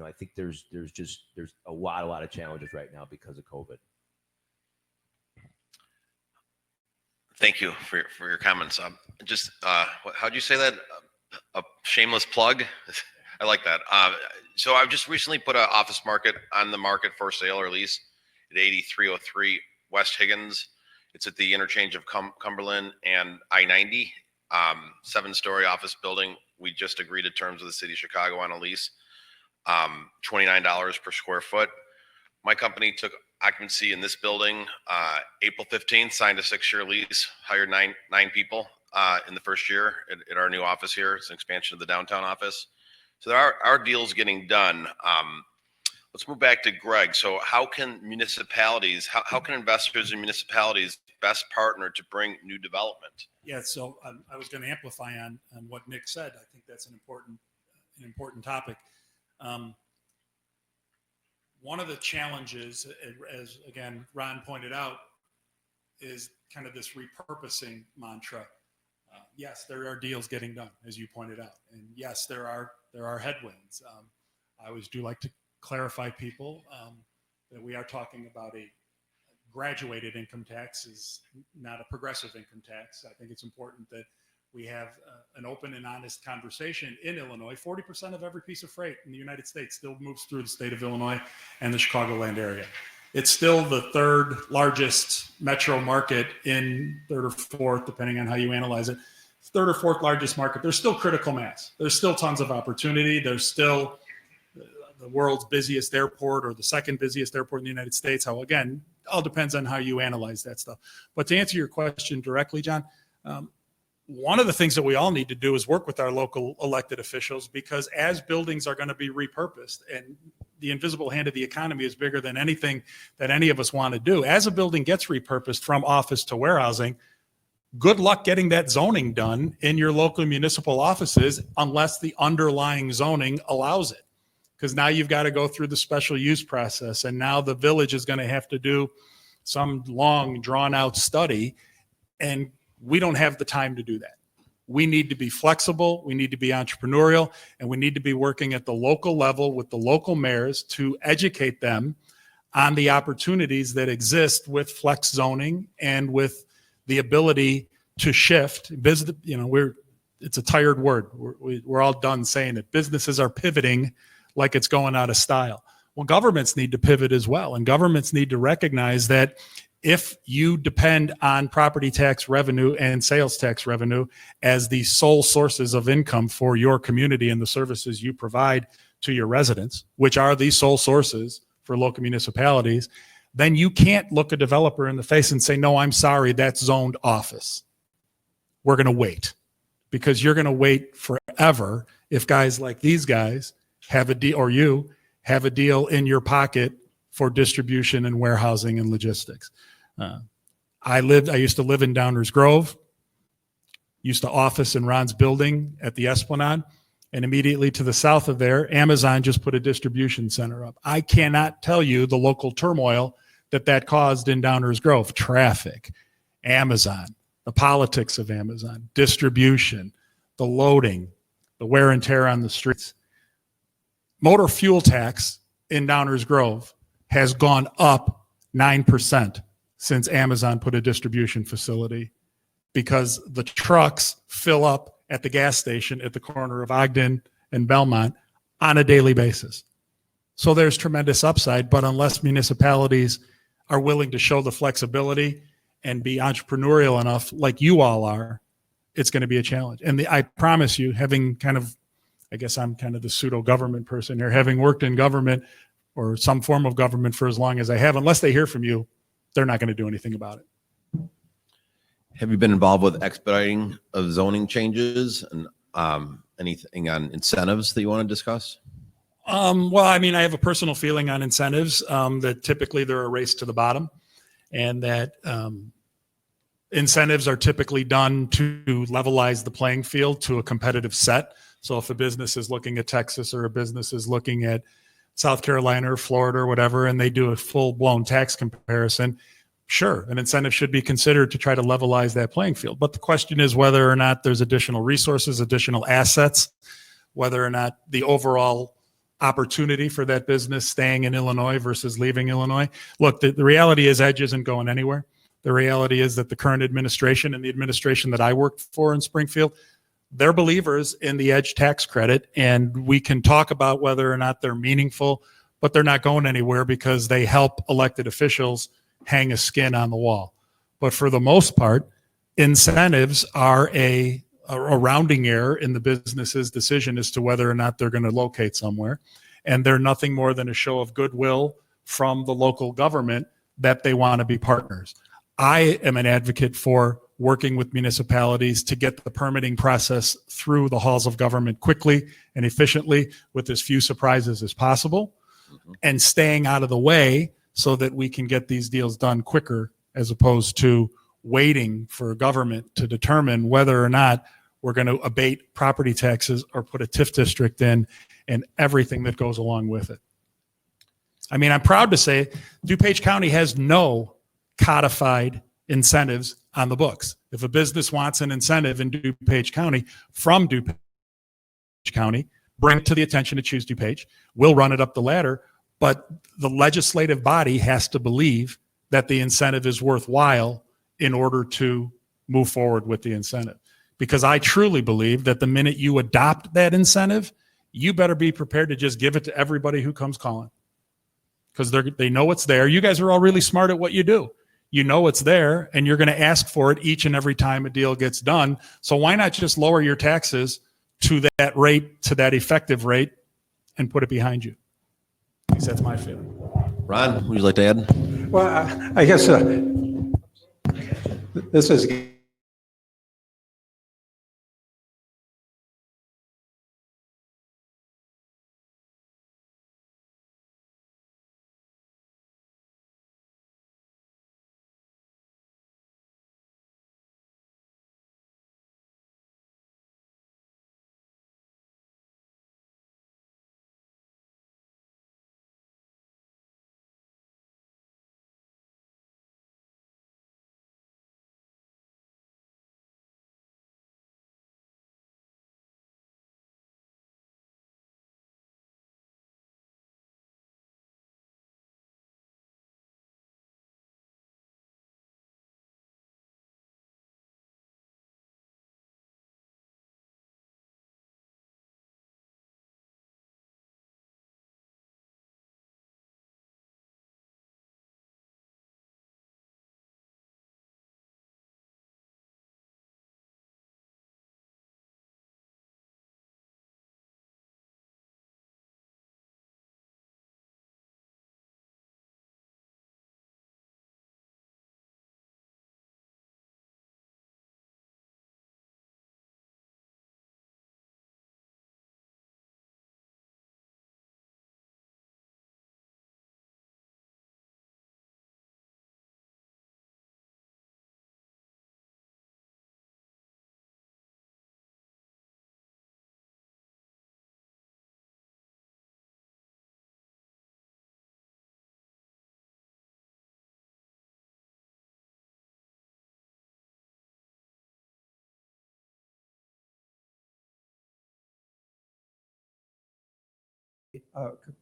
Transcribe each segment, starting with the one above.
I think there's a lot of challenges right now because of COVID. Thank you for your comments. How'd you say that? A shameless plug? I like that. So I've just recently put an office market on the market for sale or lease at 8303 West Higgins. It's at the interchange of Cumberland and I-90, 7-story office building. We just agreed to terms with the city of Chicago on a lease, $29 per square foot. My company took occupancy in this building April 15th, signed a 6-year lease, hired nine people in the first year at our new office here. It's an expansion of the downtown office. So there are deals getting done. Let's move back to Greg. So how can municipalities, how can investors in municipalities best partner to bring new development? Yeah, so I was going to amplify on what Nick said. I think that's an important topic. One of the challenges, as again Ron pointed out, is kind of this repurposing mantra. Yes, there are deals getting done, as you pointed out, and yes, there are headwinds. I always do like to clarify people that we are talking about a graduated income tax, is not a progressive income tax. I think it's important that we have an open and honest conversation in Illinois. 40% of every piece of freight in the United States still moves through the state of Illinois and the Chicagoland area. It's still the third largest metro market, in third or fourth, depending on how you analyze it. Third or fourth largest market. There's still critical mass. There's still tons of opportunity. There's still the world's busiest airport, or the second busiest airport in the United States. How, again, all depends on how you analyze that stuff. But to answer your question directly, John, one of the things that we all need to do is work with our local elected officials, because as buildings are going to be repurposed, and the invisible hand of the economy is bigger than anything that any of us want to do. As a building gets repurposed from office to warehousing, good luck getting that zoning done in your local municipal offices unless the underlying zoning allows it. Because now you've got to go through the special use process, and now the village is going to have to do some long drawn out study, and we don't have the time to do that. We need to be flexible, we need to be entrepreneurial, and we need to be working at the local level with the local mayors to educate them on the opportunities that exist with flex zoning and with the ability to shift. It's a tired word. We're all done saying it. Businesses are pivoting like it's going out of style. Well, governments need to pivot as well, and governments need to recognize that if you depend on property tax revenue and sales tax revenue as the sole sources of income for your community and the services you provide to your residents, which are the sole sources for local municipalities, then you can't look a developer in the face and say, no, I'm sorry, that's zoned office. We're going to wait, because you're going to wait forever if guys like these guys have a deal, or you have a deal in your pocket for distribution and warehousing and logistics. I used to live in Downers Grove, used to office in Ron's building at the Esplanade, and immediately to the south of there, Amazon just put a distribution center up. I cannot tell you the local turmoil that caused in Downers Grove. Traffic, Amazon, the politics of Amazon, distribution, the loading, the wear and tear on the streets. Motor fuel tax in Downers Grove has gone up 9% since Amazon put a distribution facility, because the trucks fill up at the gas station at the corner of Ogden and Belmont on a daily basis. So there's tremendous upside, but unless municipalities are willing to show the flexibility and be entrepreneurial enough like you all are, it's going to be a challenge. And I promise you, having kind of, I guess I'm kind of the pseudo government person here, having worked in government or some form of government for as long as I have, unless they hear from you, they're not going to do anything about it. Have you been involved with expediting of zoning changes, and anything on incentives that you want to discuss? Well, I mean, I have a personal feeling on incentives that typically they're a race to the bottom, and that incentives are typically done to levelize the playing field to a competitive set. So if a business is looking at Texas, or a business is looking at South Carolina or Florida or whatever, and they do a full-blown tax comparison, sure, an incentive should be considered to try to levelize that playing field. But the question is whether or not there's additional resources, additional assets, whether or not the overall opportunity for that business staying in Illinois versus leaving Illinois. Look, the reality is Edge isn't going anywhere. The reality is that the current administration and the administration that I worked for in Springfield, they're believers in the Edge tax credit, and we can talk about whether or not they're meaningful, but they're not going anywhere because they help elected officials hang a skin on the wall. But for the most part, incentives are a rounding error in the business's decision as to whether or not they're going to locate somewhere. And they're nothing more than a show of goodwill from the local government that they want to be partners. I am an advocate for working with municipalities to get the permitting process through the halls of government quickly and efficiently with as few surprises as possible, and staying out of the way so that we can get these deals done quicker, as opposed to waiting for government to determine whether or not we're going to abate property taxes or put a TIF district in and everything that goes along with it. I mean, I'm proud to say DuPage County has no codified incentives on the books. If a business wants an incentive in DuPage County from DuPage County, bring it to the attention of Choose DuPage. We'll run it up the ladder, but the legislative body has to believe that the incentive is worthwhile in order to move forward with the incentive. Because I truly believe that the minute you adopt that incentive, you better be prepared to just give it to everybody who comes calling. Because they know it's there. You guys are all really smart at what you do. You know it's there, and you're going to ask for it each and every time a deal gets done. So why not just lower your taxes to that rate, to that effective rate, and put it behind you? At least that's my feeling. Ron, would you like to add? Well, I guess this is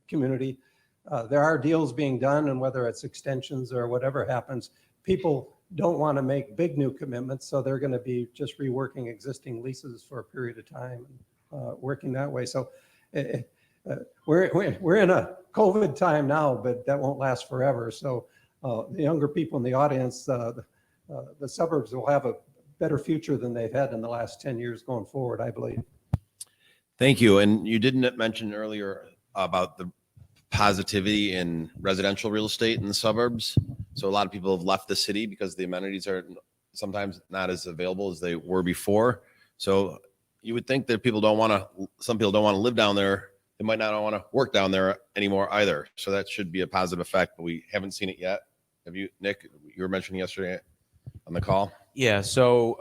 community. There are deals being done, and whether it's extensions or whatever happens, people don't want to make big new commitments, so they're going to be just reworking existing leases for a period of time, working that way. So we're in a COVID time now, but that won't last forever. So the younger people in the audience, the suburbs will have a better future than they've had in the last 10 years going forward, I believe. Thank you. And you didn't mention earlier about the positivity in residential real estate in the suburbs. So a lot of people have left the city because the amenities are sometimes not as available as they were before. So you would think that some people don't want to live down there. They might not want to work down there anymore either. So that should be a positive effect, but we haven't seen it yet. Have you, Nick? You were mentioning yesterday on the call. Yeah. So,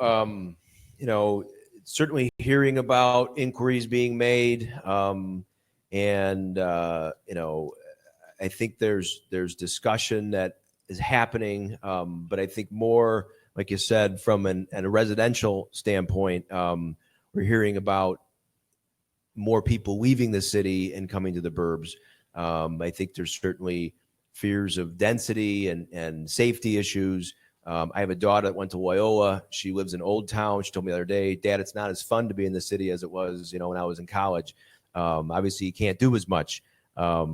certainly hearing about inquiries being made. I think there's discussion that is happening. But I think more, like you said, from a residential standpoint, we're hearing about more people leaving the city and coming to the burbs. I think there's certainly fears of density and safety issues. I have a daughter that went to Loyola. She lives in Old Town. She told me the other day, Dad, it's not as fun to be in the city as it was, when I was in college. Obviously, you can't do as much. I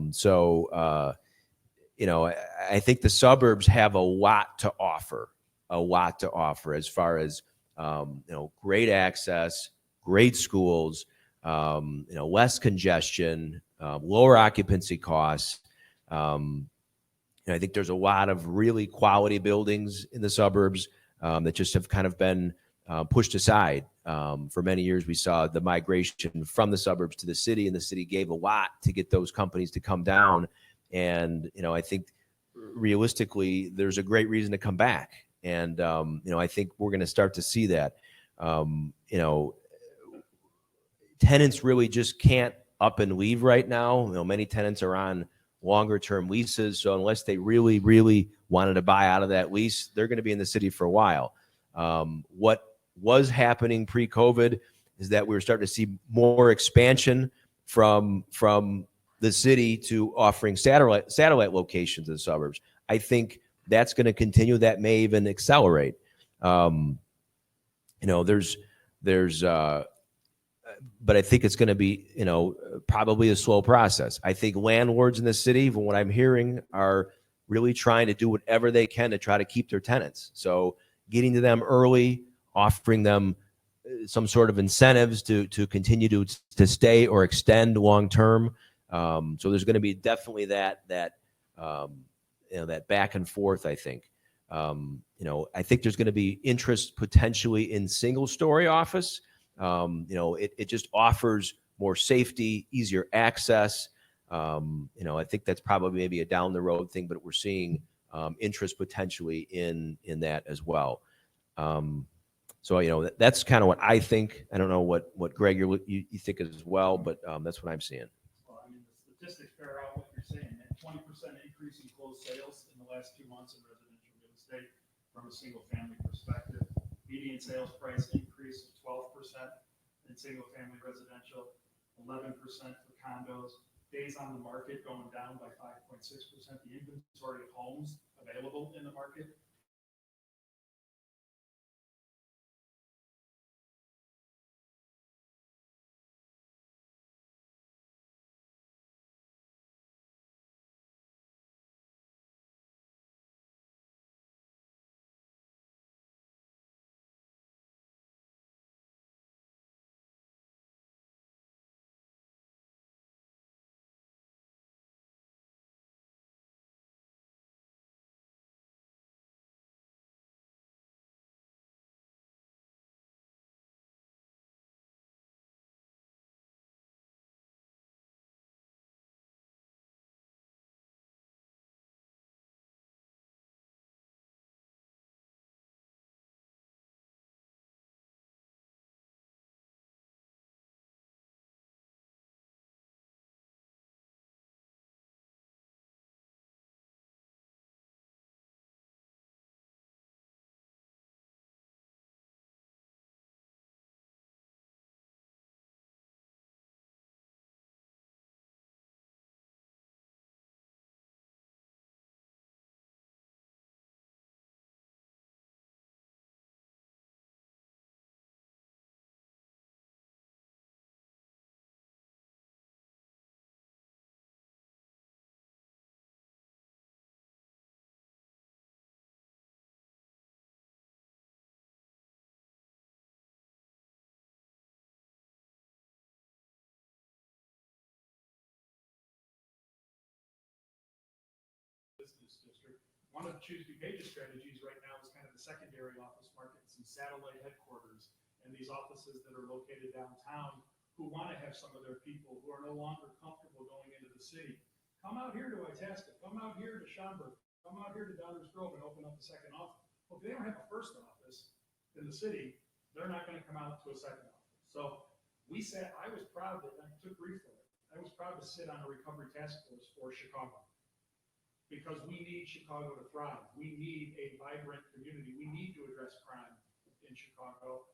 think the suburbs have a lot to offer as far as, great access, great schools, less congestion, lower occupancy costs. I think there's a lot of really quality buildings in the suburbs that just have kind of been pushed aside. For many years, we saw the migration from the suburbs to the city, and the city gave a lot to get those companies to come down. And, I think realistically, there's a great reason to come back. And, I think we're going to start to see that. Tenants really just can't up and leave right now. Many tenants are on longer term leases. So unless they really, really wanted to buy out of that lease, they're going to be in the city for a while. What was happening pre-COVID is that we were starting to see more expansion from the city to offering satellite locations in the suburbs. I think that's going to continue. That may even accelerate. But I think it's going to be, probably a slow process. I think landlords in the city, from what I'm hearing, are really trying to do whatever they can to try to keep their tenants. So getting to them early, offering them some sort of incentives to continue to stay or extend long term. So there's going to be definitely that back and forth. I think. I think there's going to be interest potentially in single story office. It just offers more safety, easier access. I think that's probably maybe a down the road thing, but we're seeing interest potentially in that as well. That's kind of what I think. I don't know what Greg you think as well, but that's what I'm seeing. Well, I mean, the statistics bear out what you're saying. That 20% increase in closed sales in the last 2 months in residential real estate from a single family perspective. Median sales price increase of 12% in single family residential, 11% for condos. Days on the market going down by 5.6%. The inventory of homes available in the market business district. One of Choose Dupage's strategies right now is kind of the secondary office market, some satellite headquarters, and these offices that are located downtown who want to have some of their people who are no longer comfortable going into the city. Come out here to Itasca, come out here to Schaumburg, come out here to Downers Grove and open up a second office. Well, if they don't have a first office in the city, they're not going to come out to a second office. So I was proud that I took brief for it. I was proud to sit on a recovery task force for Chicago. Because we need Chicago to thrive. We need a vibrant community. We need to address crime in Chicago.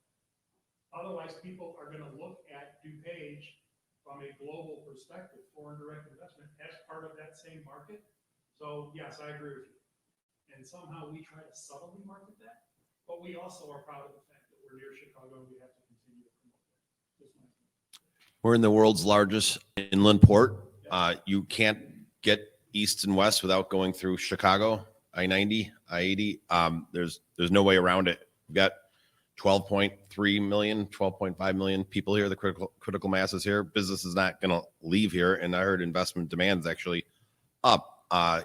Otherwise, people are going to look at Dupage from a global perspective, foreign direct investment as part of that same market. So yes, I agree with you. And somehow we try to subtly market that, but we also are proud of the fact that we're near Chicago and we have to continue to promote that. Just my opinion. We're in the world's largest inland port. You can't get east and west without going through Chicago, I-90, I-80. There's no way around it. We've got 12.3 million, 12.5 million people here. The critical mass is here. Business is not going to leave here. And I heard investment demand is actually up.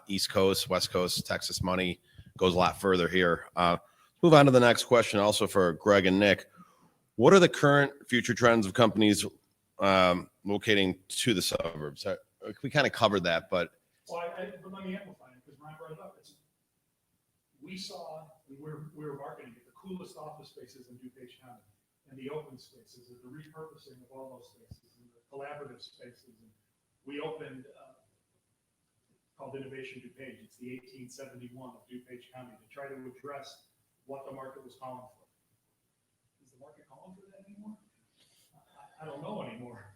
East Coast, West Coast, Texas money goes a lot further here. Move on to the next question, also for Greg and Nick. What are the current future trends of companies locating to the suburbs? We kind of covered that, but. Well, but let me amplify it because Ron brought it up. We were marketing it, the coolest office spaces in Dupage County, and the open spaces, and the repurposing of all those spaces, and the collaborative spaces. And we opened called Innovation Dupage. It's the 1871 of Dupage County to try to address what the market was calling for. Is the market calling for that anymore? I don't know anymore.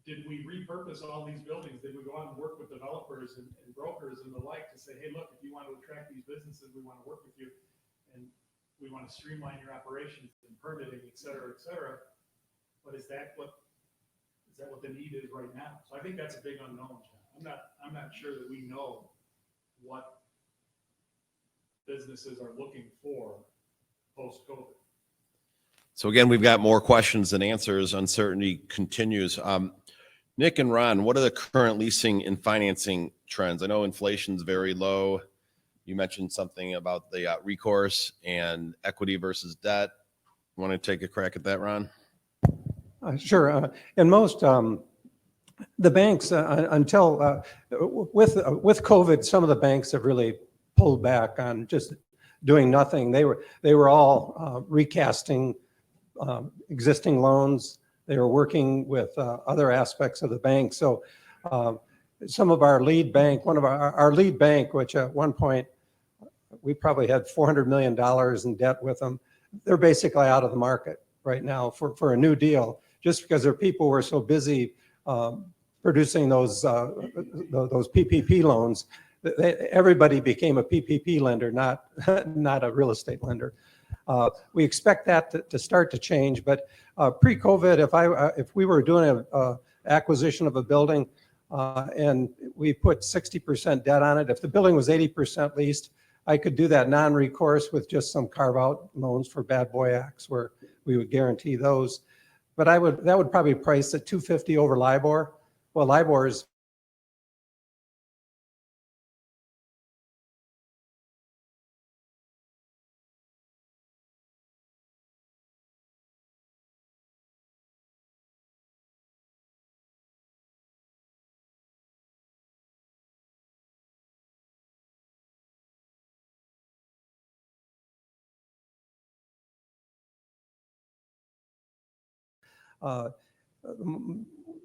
Did we repurpose all these buildings? Did we go out and work with developers and brokers and the like to say, hey, look, if you want to attract these businesses, we want to work with you and we want to streamline your operations and permitting, et cetera, et cetera. But is that what the need is right now? So I think that's a big unknown, John. I'm not sure that we know what businesses are looking for post-COVID. So again, we've got more questions than answers. Uncertainty continues. Nick and Ron, what are the current leasing and financing trends? I know inflation's very low. You mentioned something about the recourse and equity versus debt. Want to take a crack at that, Ron? Sure. And most the banks until with COVID, some of the banks have really pulled back on just doing nothing. They were all recasting existing loans. They were working with other aspects of the bank. So some of our lead bank, one of our lead bank, which at one point we probably had $400 million in debt with them, they're basically out of the market right now for a new deal, just because their people were so busy producing those PPP loans. Everybody became a PPP lender, not a real estate lender. We expect that to start to change, but pre-COVID, if we were doing an acquisition of a building and we put 60% debt on it, if the building was 80% leased, I could do that non-recourse with just some carve-out loans for bad boy acts where we would guarantee those. But that would probably price at 250 over LIBOR. Well, LIBOR is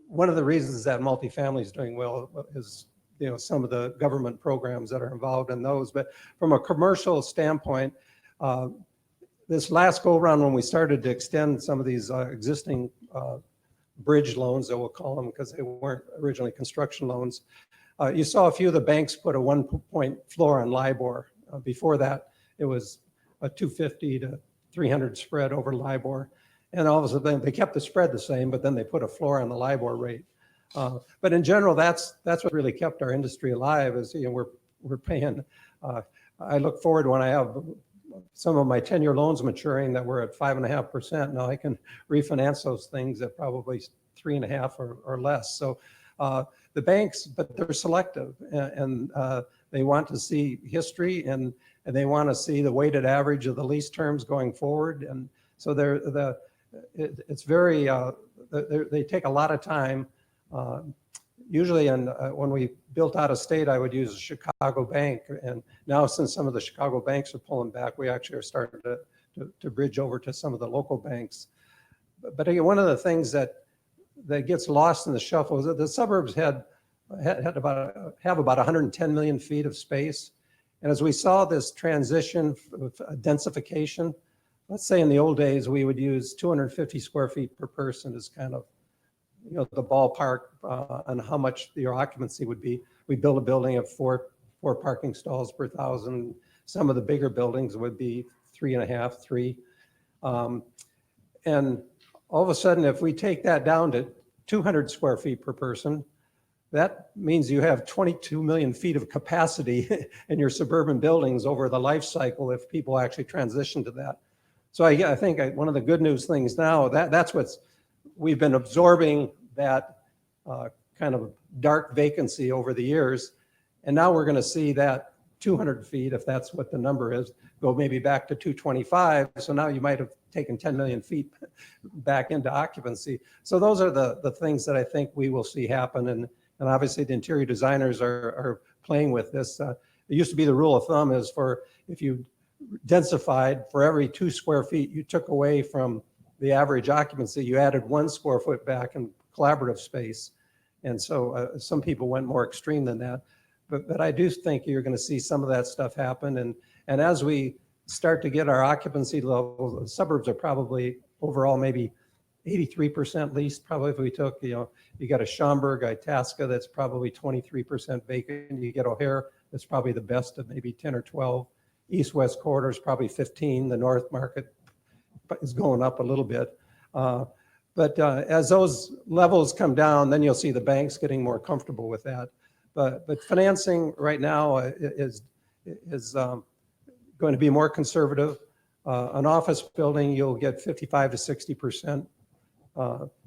one of the reasons that multifamily is doing well is some of the government programs that are involved in those. But from a commercial standpoint, this last go around when we started to extend some of these existing bridge loans, that we'll call them because they weren't originally construction loans, you saw a few of the banks put a 1-point floor on LIBOR. Before that, it was a 250 to 300 spread over LIBOR. And all of a sudden, they kept the spread the same, but then they put a floor on the LIBOR rate. But in general, that's what really kept our industry alive. Is we're paying. I look forward when I have some of my 10-year loans maturing that were at 5.5%. Now I can refinance those things at probably 3.5 or less. So the banks, but they're selective, and they want to see history and they want to see the weighted average of the lease terms going forward. And so it's very, they take a lot of time. Usually, when we built out of state, I would use a Chicago bank. And now since some of the Chicago banks are pulling back, we actually are starting to bridge over to some of the local banks. But again, one of the things that gets lost in the shuffle is that the suburbs have about 110 million feet of space. And as we saw this transition of densification, let's say in the old days, we would use 250 square feet per person as kind of the ballpark on how much your occupancy would be. We build a building of four parking stalls per 1,000. Some of the bigger buildings would be 3.5, 3. And all of a sudden, if we take that down to 200 square feet per person, that means you have 22 million feet of capacity in your suburban buildings over the life cycle if people actually transition to that. So I think one of the good news things now, that's what's, we've been absorbing that kind of dark vacancy over the years. And now we're going to see that 200 feet, if that's what the number is, go maybe back to 225. So now you might have taken 10 million feet back into occupancy. So those are the things that I think we will see happen. And obviously the interior designers are playing with this. It used to be the rule of thumb is for, if you densified, for every 2 square feet you took away from the average occupancy, you added 1 square foot back in collaborative space. And so some people went more extreme than that. But I do think you're going to see some of that stuff happen. And as we start to get our occupancy levels, the suburbs are probably overall maybe 83% leased. Probably if we took, you got a Schaumburg, Itasca, that's probably 23% vacant. You get O'Hare, that's probably the best of maybe 10 or 12. East-West corridor is probably 15. The North Market is going up a little bit. But as those levels come down, then you'll see the banks getting more comfortable with that. But financing right now is going to be more conservative. An office building, you'll get 55 to 60%,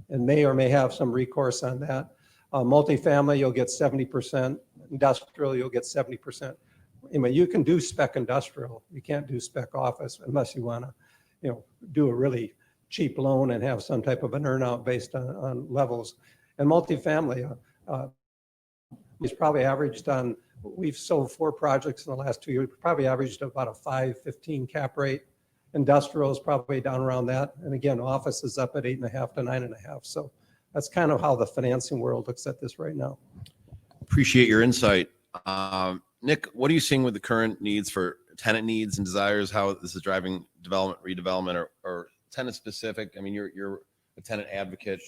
and may or may have some recourse on that. Multifamily, you'll get 70%. Industrial, you'll get 70%. Anyway, you can do spec industrial. You can't do spec office unless you want to, do a really cheap loan and have some type of an earnout based on levels. And multifamily, it's probably averaged on, we've sold 4 projects in the last 2 years, probably averaged about a 5.15 cap rate. Industrial is probably down around that. And again, office is up at 8.5 to 9.5. So that's kind of how the financing world looks at this right now. Appreciate your insight. Nick, what are you seeing with the current needs for tenant needs and desires, how this is driving development, redevelopment, or tenant specific? I mean, you're a tenant advocate.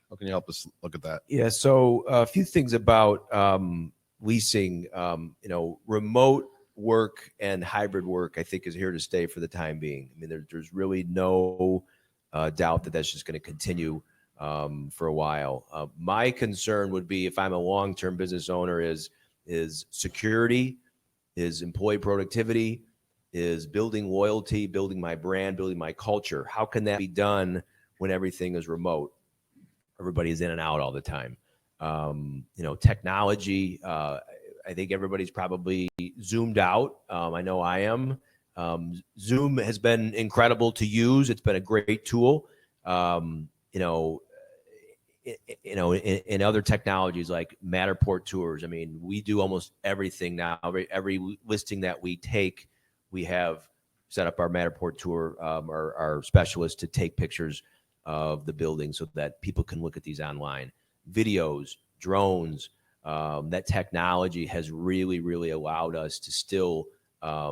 How can you help us look at that? Yeah, so a few things about leasing. Remote work and hybrid work, I think, is here to stay for the time being. I mean, there's really no doubt that that's just going to continue for a while. My concern would be, if I'm a long-term business owner, is security, is employee productivity, is building loyalty, building my brand, building my culture. How can that be done when everything is remote? Everybody's in and out all the time. Technology, I think everybody's probably zoomed out. I know I am. Zoom has been incredible to use. It's been a great tool. In other technologies like Matterport tours, I mean, we do almost everything now. Every listing that we take, we have set up our Matterport tour, our specialists to take pictures of the building so that people can look at these online. Videos, drones, that technology has really, really allowed us to still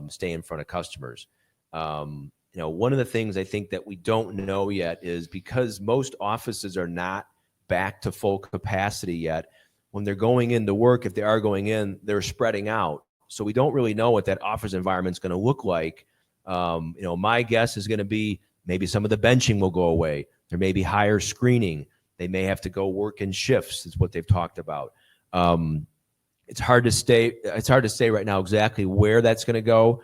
stay in front of customers. One of the things I think that we don't know yet is, because most offices are not back to full capacity yet, when they're going into work, if they are going in, they're spreading out. So we don't really know what that office environment is going to look like. My guess is going to be maybe some of the benching will go away. There may be higher screening. They may have to go work in shifts, is what they've talked about. It's hard to say right now exactly where that's going to go.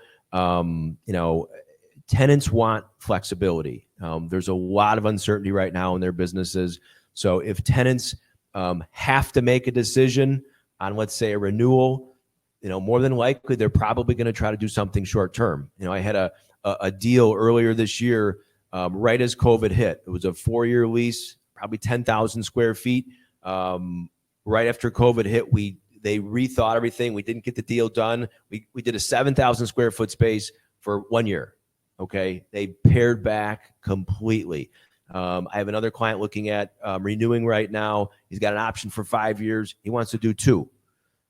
Tenants want flexibility. There's a lot of uncertainty right now in their businesses. So if tenants have to make a decision on, let's say, a renewal, more than likely they're probably going to try to do something short term. I had a deal earlier this year, right as COVID hit. It was a 4-year lease, probably 10,000 square feet. Right after COVID hit, they rethought everything. We didn't get the deal done. We did a 7,000 square foot space for 1 year. Okay, they pared back completely. I have another client looking at renewing right now. He's got an option for 5 years. He wants to do 2.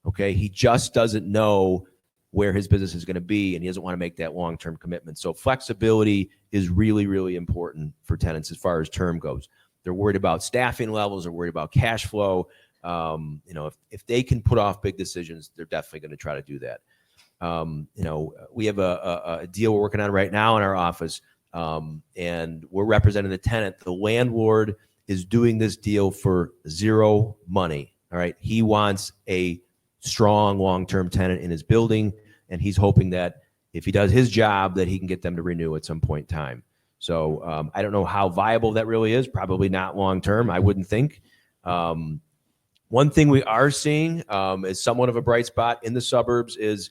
Okay, he just doesn't know where his business is going to be, and he doesn't want to make that long-term commitment. So flexibility is really, really important for tenants as far as term goes. They're worried about staffing levels. They're worried about cash flow. If they can put off big decisions, they're definitely going to try to do that. We have a deal we're working on right now in our office, and we're representing the tenant. The landlord is doing this deal for zero money. All right. He wants a strong long-term tenant in his building, and he's hoping that if he does his job, that he can get them to renew at some point in time. So I don't know how viable that really is. Probably not long-term, I wouldn't think. One thing we are seeing is somewhat of a bright spot in the suburbs is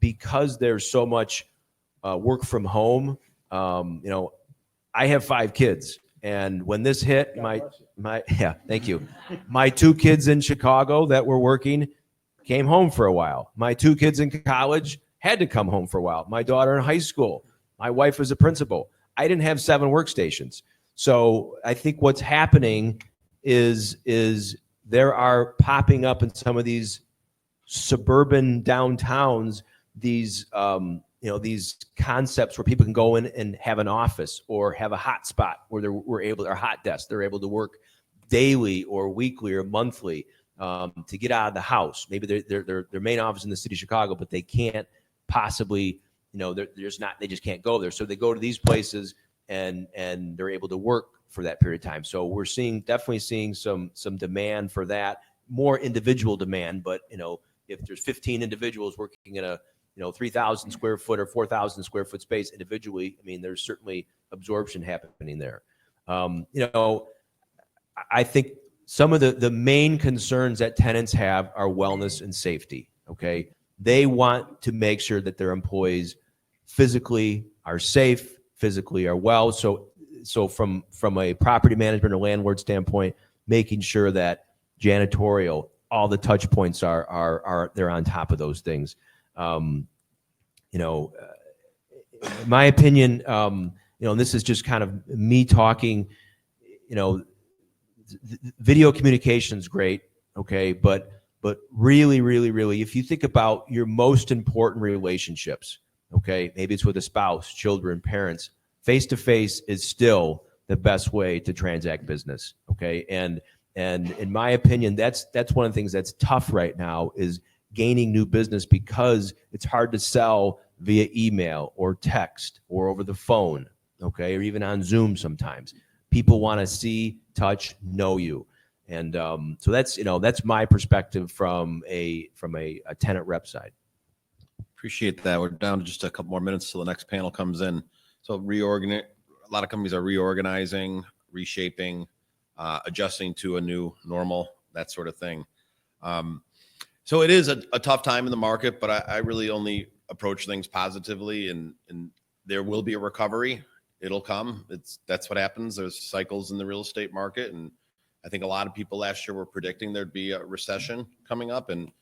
because there's so much work from home. I have 5 kids, and when this hit, thank you. My 2 kids in Chicago that were working came home for a while. My 2 kids in college had to come home for a while. My daughter in high school, my wife was a principal. I didn't have 7 workstations. So I think what's happening is there are popping up in some of these suburban downtowns these these concepts where people can go in and have an office or have a hot spot where or hot desk. They're able to work daily or weekly or monthly to get out of the house. Maybe their main office in the city of Chicago, but they can't possibly, they just can't go there. So they go to these places and they're able to work for that period of time. So we're definitely seeing some demand for that, more individual demand. But if there's 15 individuals working in a 3,000 square foot or 4,000 square foot space individually, I mean, there's certainly absorption happening there. I think some of the main concerns that tenants have are wellness and safety. Okay, they want to make sure that their employees physically are safe, physically are well. So from a property management or landlord standpoint, making sure that janitorial, all the touch points are they're on top of those things. In my opinion, and this is just kind of me talking, video communication is great. Okay. But really, really, really, if you think about your most important relationships, okay, maybe it's with a spouse, children, parents, face-to-face is still the best way to transact business. Okay. And in my opinion, that's one of the things that's tough right now is gaining new business because it's hard to sell via email or text or over the phone, okay, or even on Zoom sometimes. People want to see, touch, know you. And so that's my perspective from a tenant rep side. Appreciate that. We're down to just a couple more minutes till the next panel comes in. So a lot of companies are reorganizing, reshaping, adjusting to a new normal, that sort of thing. So it is a tough time in the market, but I really only approach things positively, and there will be a recovery. It'll come. That's what happens. There's cycles in the real estate market, and I think a lot of people last year were predicting there'd be a recession coming up, and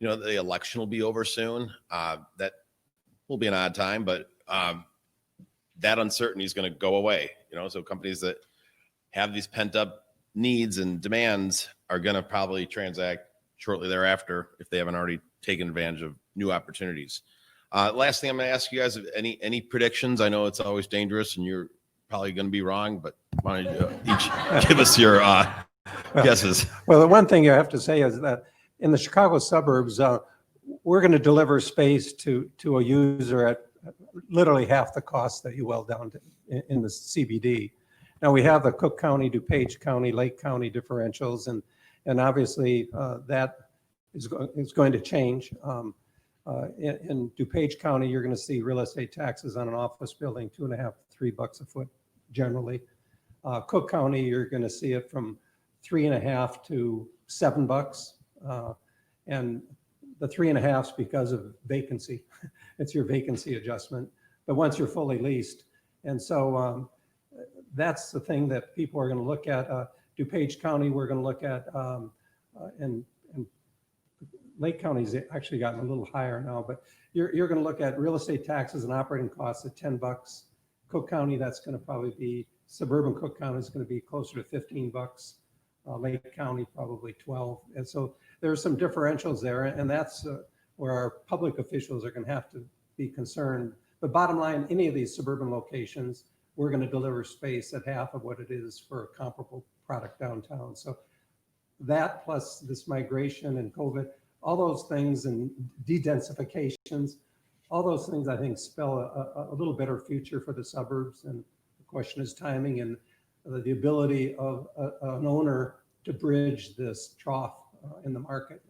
the election will be over soon. That will be an odd time, but that uncertainty is going to go away. So companies that have these pent up needs and demands are going to probably transact shortly thereafter if they haven't already taken advantage of new opportunities. Last thing I'm going to ask you guys, any predictions? I know it's always dangerous and you're probably going to be wrong, but why don't you each give us your guesses? Well, the one thing you have to say is that in the Chicago suburbs, we're going to deliver space to a user at literally half the cost that you will down in the CBD. Now we have the Cook County, DuPage County, Lake County differentials, and obviously that is going to change. In DuPage County, you're going to see real estate taxes on an office building $2.5 to $3 a foot generally. Cook County, you're going to see it from $3.5 to $7, and the 3.5 is because of vacancy. It's your vacancy adjustment. But once you're fully leased, and so that's the thing that people are going to look at. DuPage County, we're going to look at, and Lake County's actually gotten a little higher now, but you're going to look at real estate taxes and operating costs at $10. Cook County, that's going to probably be, suburban Cook County is going to be closer to $15. Lake County, probably 12. And so there's some differentials there, and that's where our public officials are going to have to be concerned. But bottom line, any of these suburban locations we're going to deliver space at half of what it is for a comparable product downtown. So that plus this migration and COVID, all those things and de-densifications, all those things I think spell a little better future for the suburbs. And the question is timing and the ability of an owner to bridge this trough in the market.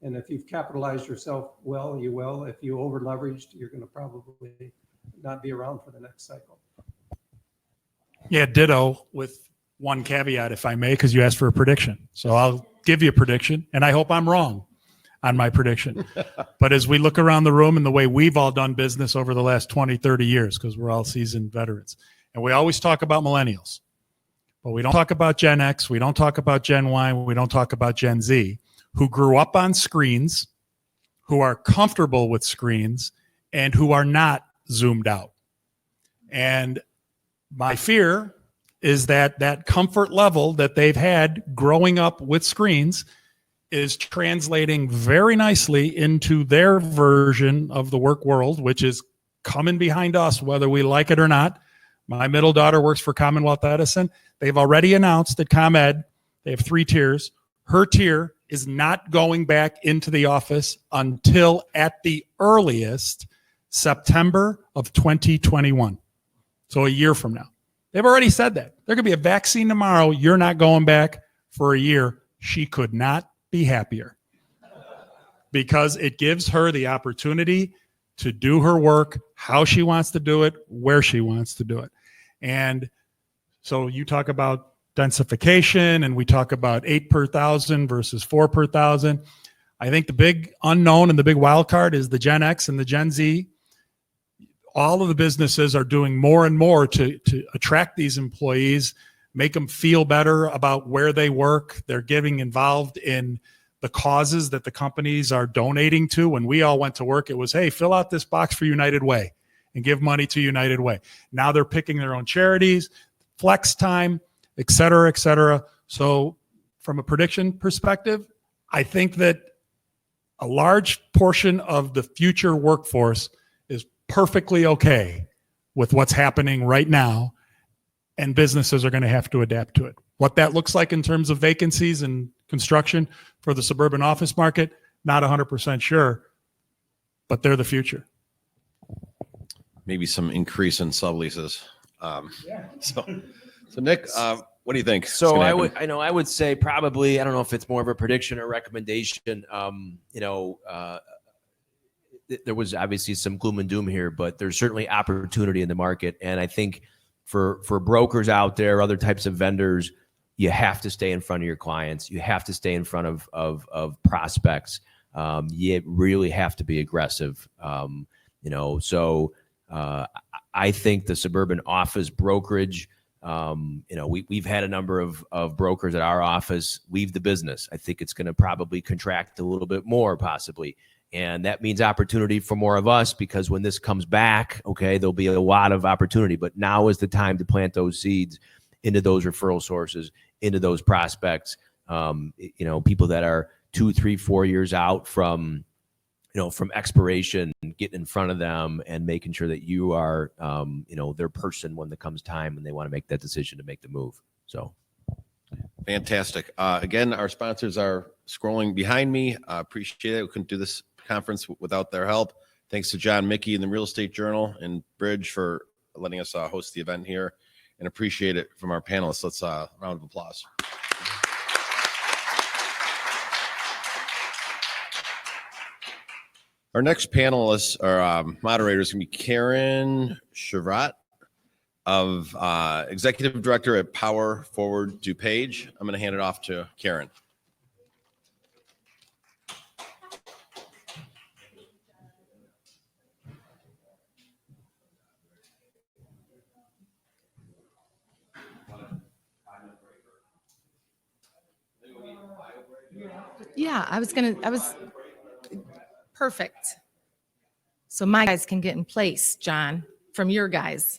And if you've capitalized yourself well, you will. If you over leveraged, you're going to probably not be around for the next cycle. Yeah, ditto, with one caveat, if I may, because you asked for a prediction. So I'll give you a prediction, and I hope I'm wrong on my prediction. But as we look around the room and the way we've all done business over the last 20, 30 years, because we're all seasoned veterans, and we always talk about millennials, but we don't talk about Gen X, we don't talk about Gen Y, we don't talk about Gen Z, who grew up on screens, who are comfortable with screens, and who are not zoomed out. And my fear is that that comfort level that they've had growing up with screens is translating very nicely into their version of the work world, which is coming behind us, whether we like it or not. My middle daughter works for Commonwealth Edison. They've already announced that ComEd, they have 3 tiers. Her tier is not going back into the office until at the earliest September of 2021. So a year from now. They've already said that. There could be a vaccine tomorrow. You're not going back for a year. She could not be happier because it gives her the opportunity to do her work how she wants to do it, where she wants to do it. And so you talk about densification and we talk about 8 per 1,000 versus 4 per 1,000. I think the big unknown and the big wild card is the Gen X and the Gen Z. All of the businesses are doing more and more to attract these employees, make them feel better about where they work. They're getting involved in the causes that the companies are donating to. When we all went to work, it was, hey, fill out this box for United Way and give money to United Way. Now they're picking their own charities, flex time, et cetera, et cetera. So from a prediction perspective, I think that a large portion of the future workforce is perfectly okay with what's happening right now, and businesses are going to have to adapt to it. What that looks like in terms of vacancies and construction for the suburban office market, not 100% sure, but they're the future. Maybe some increase in subleases. So Nick, what do you think? So I would say probably, I don't know if it's more of a prediction or recommendation. There was obviously some gloom and doom here, but there's certainly opportunity in the market. And I think for brokers out there, other types of vendors, you have to stay in front of your clients. You have to stay in front of prospects. You really have to be aggressive. So I think the suburban office brokerage, we've had a number of brokers at our office leave the business. I think it's going to probably contract a little bit more possibly. And that means opportunity for more of us, because when this comes back, okay, there'll be a lot of opportunity. But now is the time to plant those seeds into those referral sources, into those prospects, people that are 2, 3, 4 years out from expiration, getting in front of them and making sure that you are, their person when it comes time and they want to make that decision to make the move. So. Fantastic. Again, our sponsors are scrolling behind me. Appreciate it. We couldn't do this conference without their help. Thanks to John Mickey and the Real Estate Journal and Bridge for letting us host the event here, and appreciate it from our panelists. Let's round of applause. Our next panelists or moderators can be Karen Chevat of Executive Director at Power Forward Dupage. I'm going to hand it off to Karen. Yeah, I was perfect. So my guys can get in place, John, from your guys.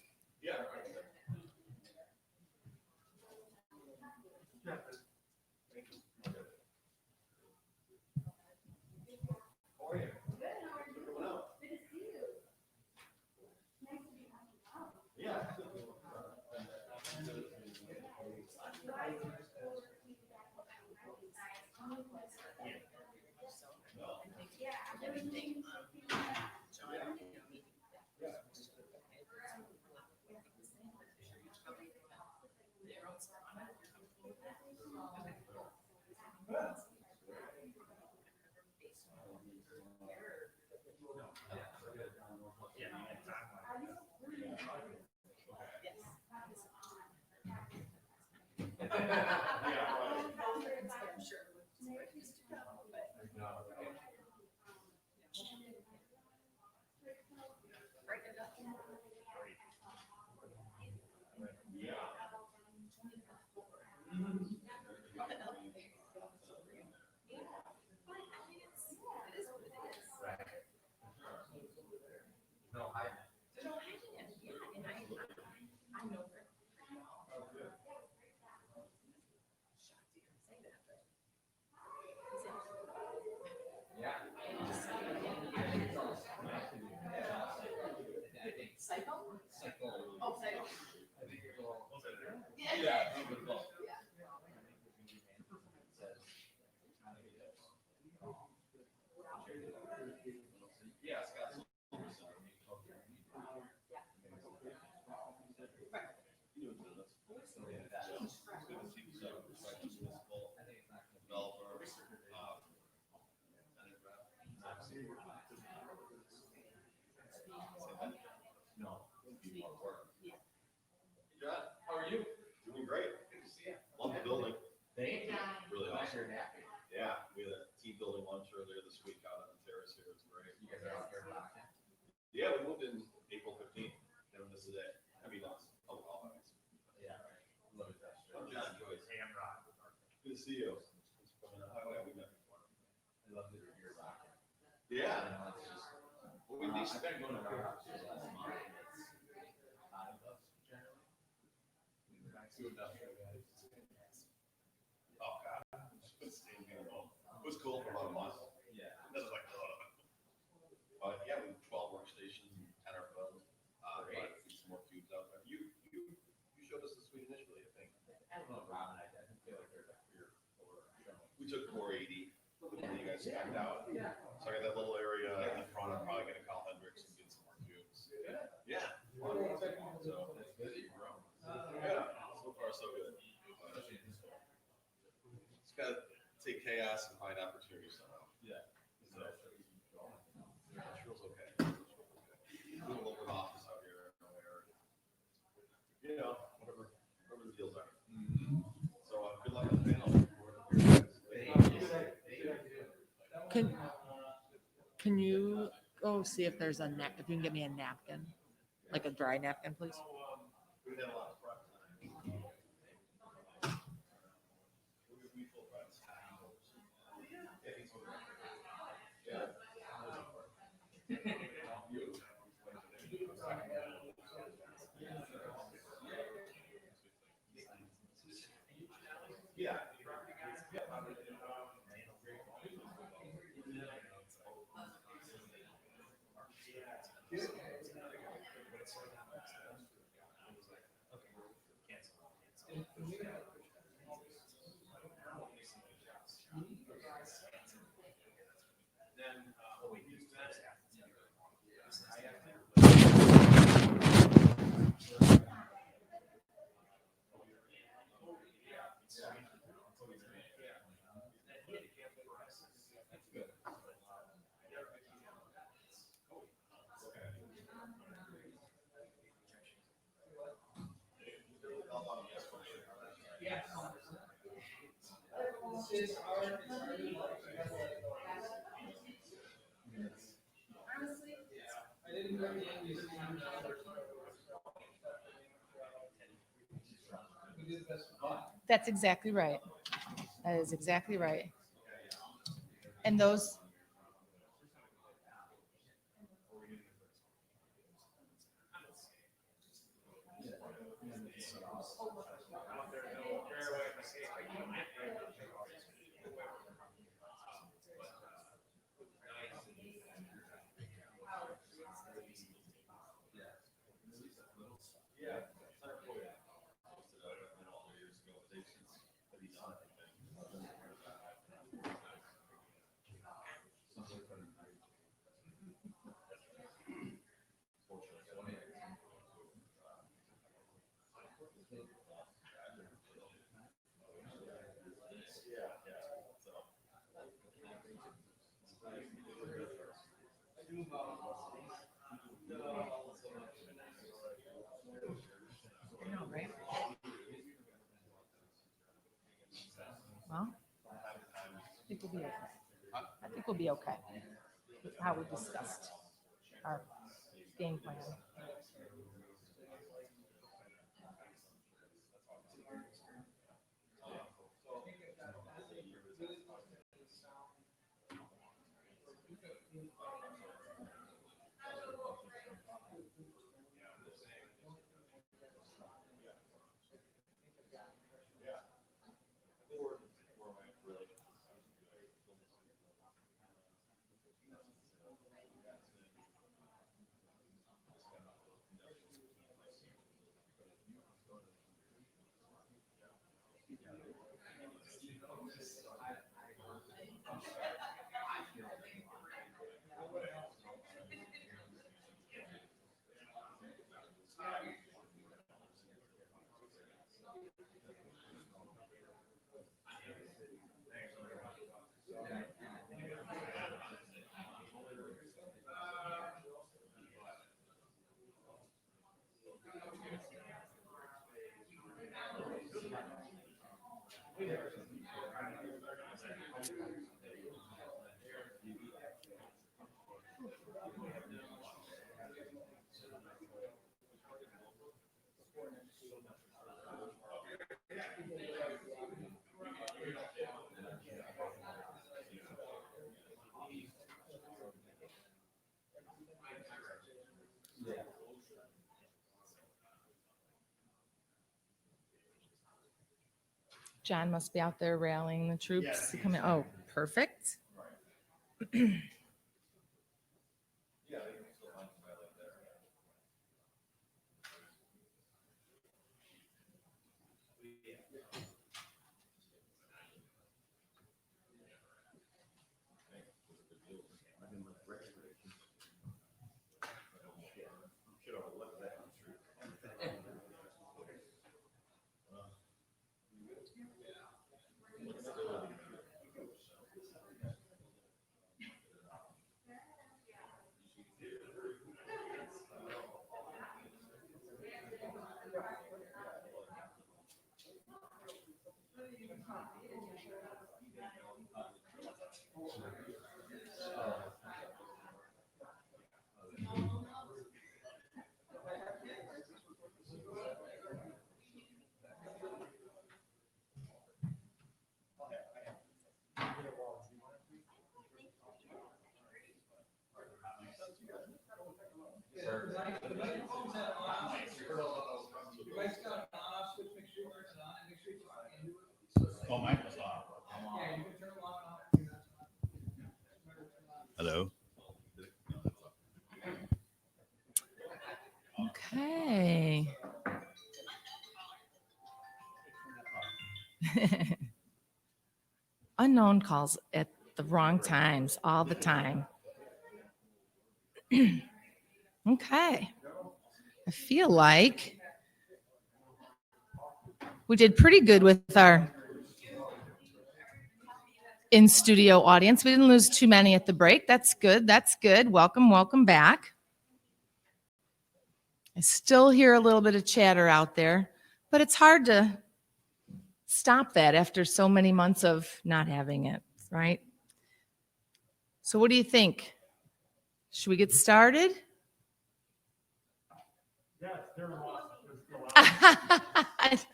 How are you? Doing great. Good to see you. Love the building. Thank you. Really awesome. Yeah, we had a team building lunch earlier this week out on the terrace here. It's great. You guys are out here? Yeah, we moved in April 15th. And this is it. I mean, that's yeah, right. Love it. I'm John Joyce. Hey, I'm Ron. Good to see you. Oh, yeah, we met before. I love that you're here, Rock. Yeah. Well, I've been going to our offices last month. Oh God, it was cool for about a month. Yeah, this was like, but yeah, we have 12 workstations and 10 are filled. Some more cubes out there. You showed us the suite initially, I think. I don't know, Rob and I didn't feel like there's a fear over. We took 480, and you guys checked out. Yeah. So I got that little area in the front. I'm probably gonna call Hendrix and get some more cubes. Yeah. So it's busy, bro. Yeah. So far, so good. It's got to take chaos and find opportunity somehow. Yeah. So, feels okay. A little open office out here. You know, whatever the deals are. So good luck on the panel. Can you go see if there's if you can get me a napkin, like a dry napkin, please? We've had a lot of prep tonight. We full prep. Yeah. That's exactly right. That is exactly right. And those, I know, right? Well, I think we'll be okay. I think we'll be okay with how we discussed our game plan. John must be out there rallying the troops to come in. Oh, perfect. Hello. Okay. Unknown calls at the wrong times all the time. Okay. I feel like we did pretty good with our in-studio audience. We didn't lose too many at the break. That's good. That's good. Welcome, welcome back. I still hear a little bit of chatter out there, but it's hard to stop that after so many months of not having it, right? So what do you think? Should we get started?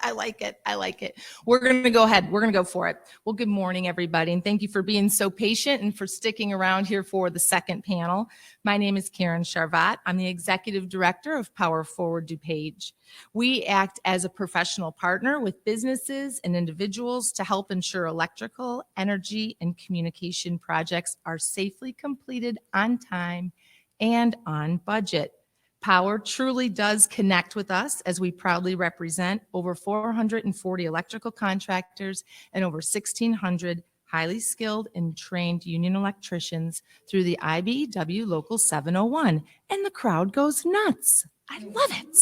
I like it. I like it. We're going to go ahead. We're going to go for it. Well, good morning, everybody. And thank you for being so patient and for sticking around here for the second panel. My name is Karen Charvat. I'm the Executive Director of Power Forward Dupage. We act as a professional partner with businesses and individuals to help ensure electrical, energy, and communication projects are safely completed on time and on budget. Power truly does connect with us as we proudly represent over 440 electrical contractors and over 1,600 highly skilled and trained union electricians through the IBEW Local 701. And the crowd goes nuts. I love it.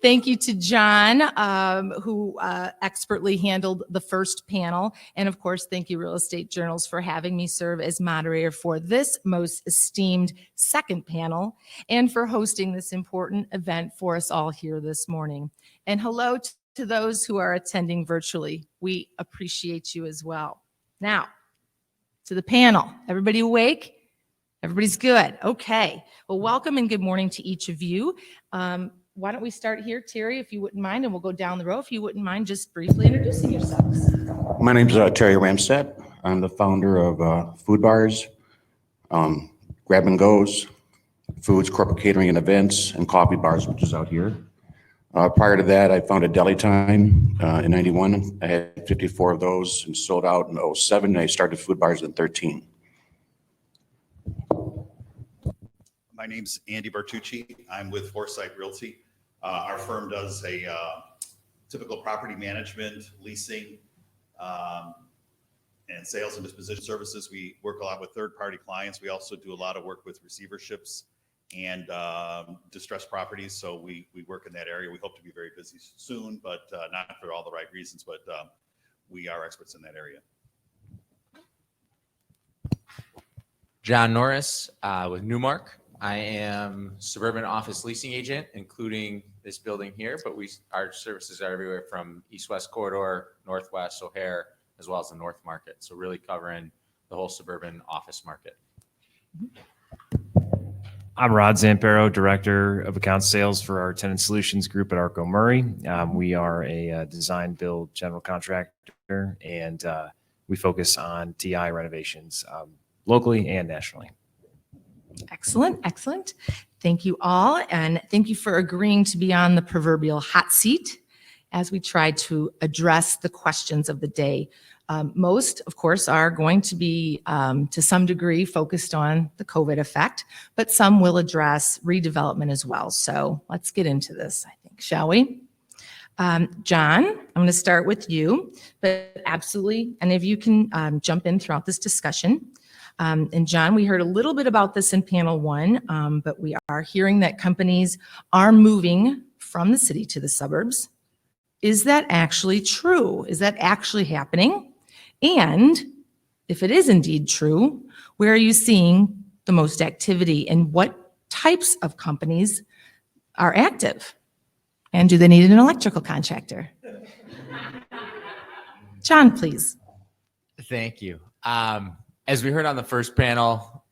Thank you to John, who expertly handled the first panel. And of course, thank you, Real Estate Journals, for having me serve as moderator for this most esteemed second panel and for hosting this important event for us all here this morning. And hello to those who are attending virtually. We appreciate you as well. Now, to the panel. Everybody awake? Everybody's good. Okay. Well, welcome and good morning to each of you. Why don't we start here, Terry, if you wouldn't mind, and we'll go down the row. If you wouldn't mind just briefly introducing yourselves. My name's Terry Ramstedt. I'm the founder of Food Bars, Grab and Goes, Foods, Corporate Catering and Events, and Coffee Bars, which is out here. Prior to that, I founded Deli Time in 91. I had 54 of those and sold out in 07. I started Food Bars in 13. My name's Andy Bertucci. I'm with Foresight Realty. Our firm does a typical property management, leasing, and sales and disposition services. We work a lot with third-party clients. We also do a lot of work with receiverships and distressed properties. So we work in that area. We hope to be very busy soon, but not for all the right reasons, but we are experts in that area. John Norris with Newmark. I am Suburban Office leasing agent, including this building here, but our services are everywhere from East-West Corridor, Northwest, O'Hare, as well as the North Market. So really covering the whole suburban office market. I'm Rod Zamparo, Director of Account Sales for our Tenant Solutions Group at Arco Murray. We are a design build general contractor, and we focus on TI renovations locally and nationally. Excellent, excellent. Thank you all, and thank you for agreeing to be on the proverbial hot seat as we try to address the questions of the day. Most, of course, are going to be, to some degree, focused on the COVID effect, but some will address redevelopment as well. So let's get into this, I think, shall we? John, I'm going to start with you, but absolutely, any of you can jump in throughout this discussion. And John, we heard a little bit about this in panel one, but we are hearing that companies are moving from the city to the suburbs. Is that actually true? Is that actually happening? And if it is indeed true, where are you seeing the most activity and what types of companies are active? And do they need an electrical contractor? John, please. Thank you. As we heard on the first panel,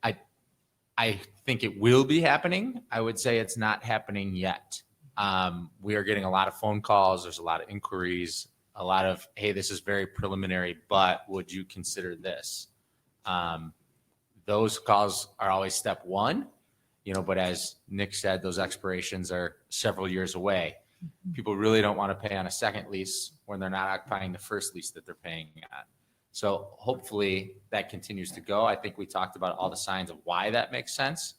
I think it will be happening. I would say it's not happening yet. We are getting a lot of phone calls. There's a lot of inquiries, a lot of, hey, this is very preliminary, but would you consider this? Those calls are always step one, but as Nick said, those expirations are several years away. People really don't want to pay on a second lease when they're not occupying the first lease that they're paying on. So hopefully that continues to go. I think we talked about all the signs of why that makes sense.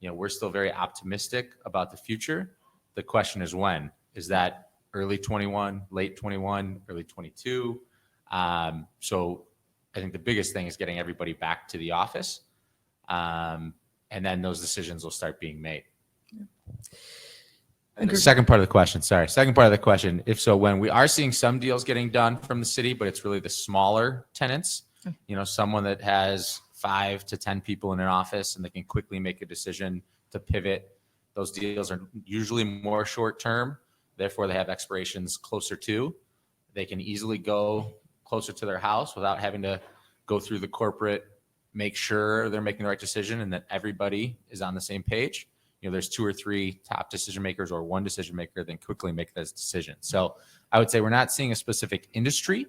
We're still very optimistic about the future. The question is when. Is that early 21, late 21, early 22? So I think the biggest thing is getting everybody back to the office. And then those decisions will start being made. And the second part of the question, if so, when we are seeing some deals getting done from the city, but it's really the smaller tenants, someone that has 5 to 10 people in an office and they can quickly make a decision to pivot. Those deals are usually more short term. Therefore, they have expirations closer to. They can easily go closer to their house without having to go through the corporate, make sure they're making the right decision and that everybody is on the same page. There's 2 or 3 top decision makers or one decision maker, then quickly make those decisions. So I would say we're not seeing a specific industry.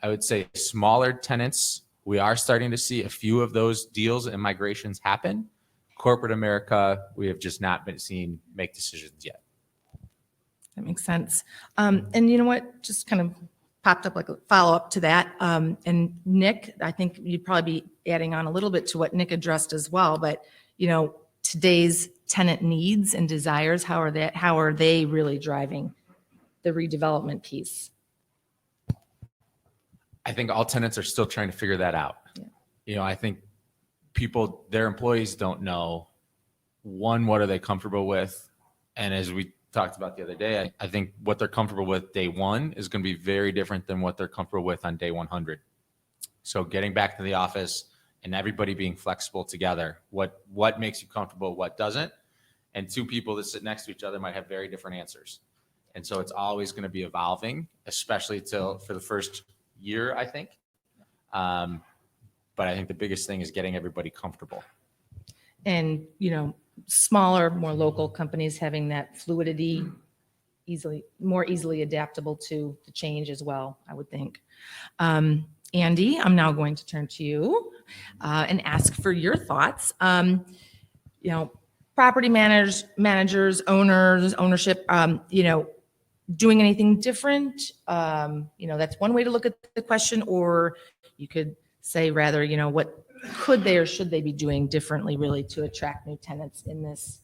I would say smaller tenants, we are starting to see a few of those deals and migrations happen. Corporate America, we have just not been seen make decisions yet. That makes sense. And you know what? Just kind of popped up like a follow-up to that. And Nick, I think you'd probably be adding on a little bit to what Nick addressed as well. But, today's tenant needs and desires, how are they really driving the redevelopment piece? I think all tenants are still trying to figure that out. Yeah. I think their employees don't know, one, what are they comfortable with? And as we talked about the other day, I think what they're comfortable with day one is going to be very different than what they're comfortable with on day 100. So getting back to the office and everybody being flexible together, what makes you comfortable, what doesn't, and two people that sit next to each other might have very different answers. And so it's always going to be evolving, especially for the first year, I think. But I think the biggest thing is getting everybody comfortable. And, smaller, more local companies having that fluidity, more easily adaptable to the change as well, I would think. Andy, I'm now going to turn to you and ask for your thoughts. Property managers, owners, ownership, doing anything different? That's one way to look at the question, or you could say rather, what could they or should they be doing differently really to attract new tenants in this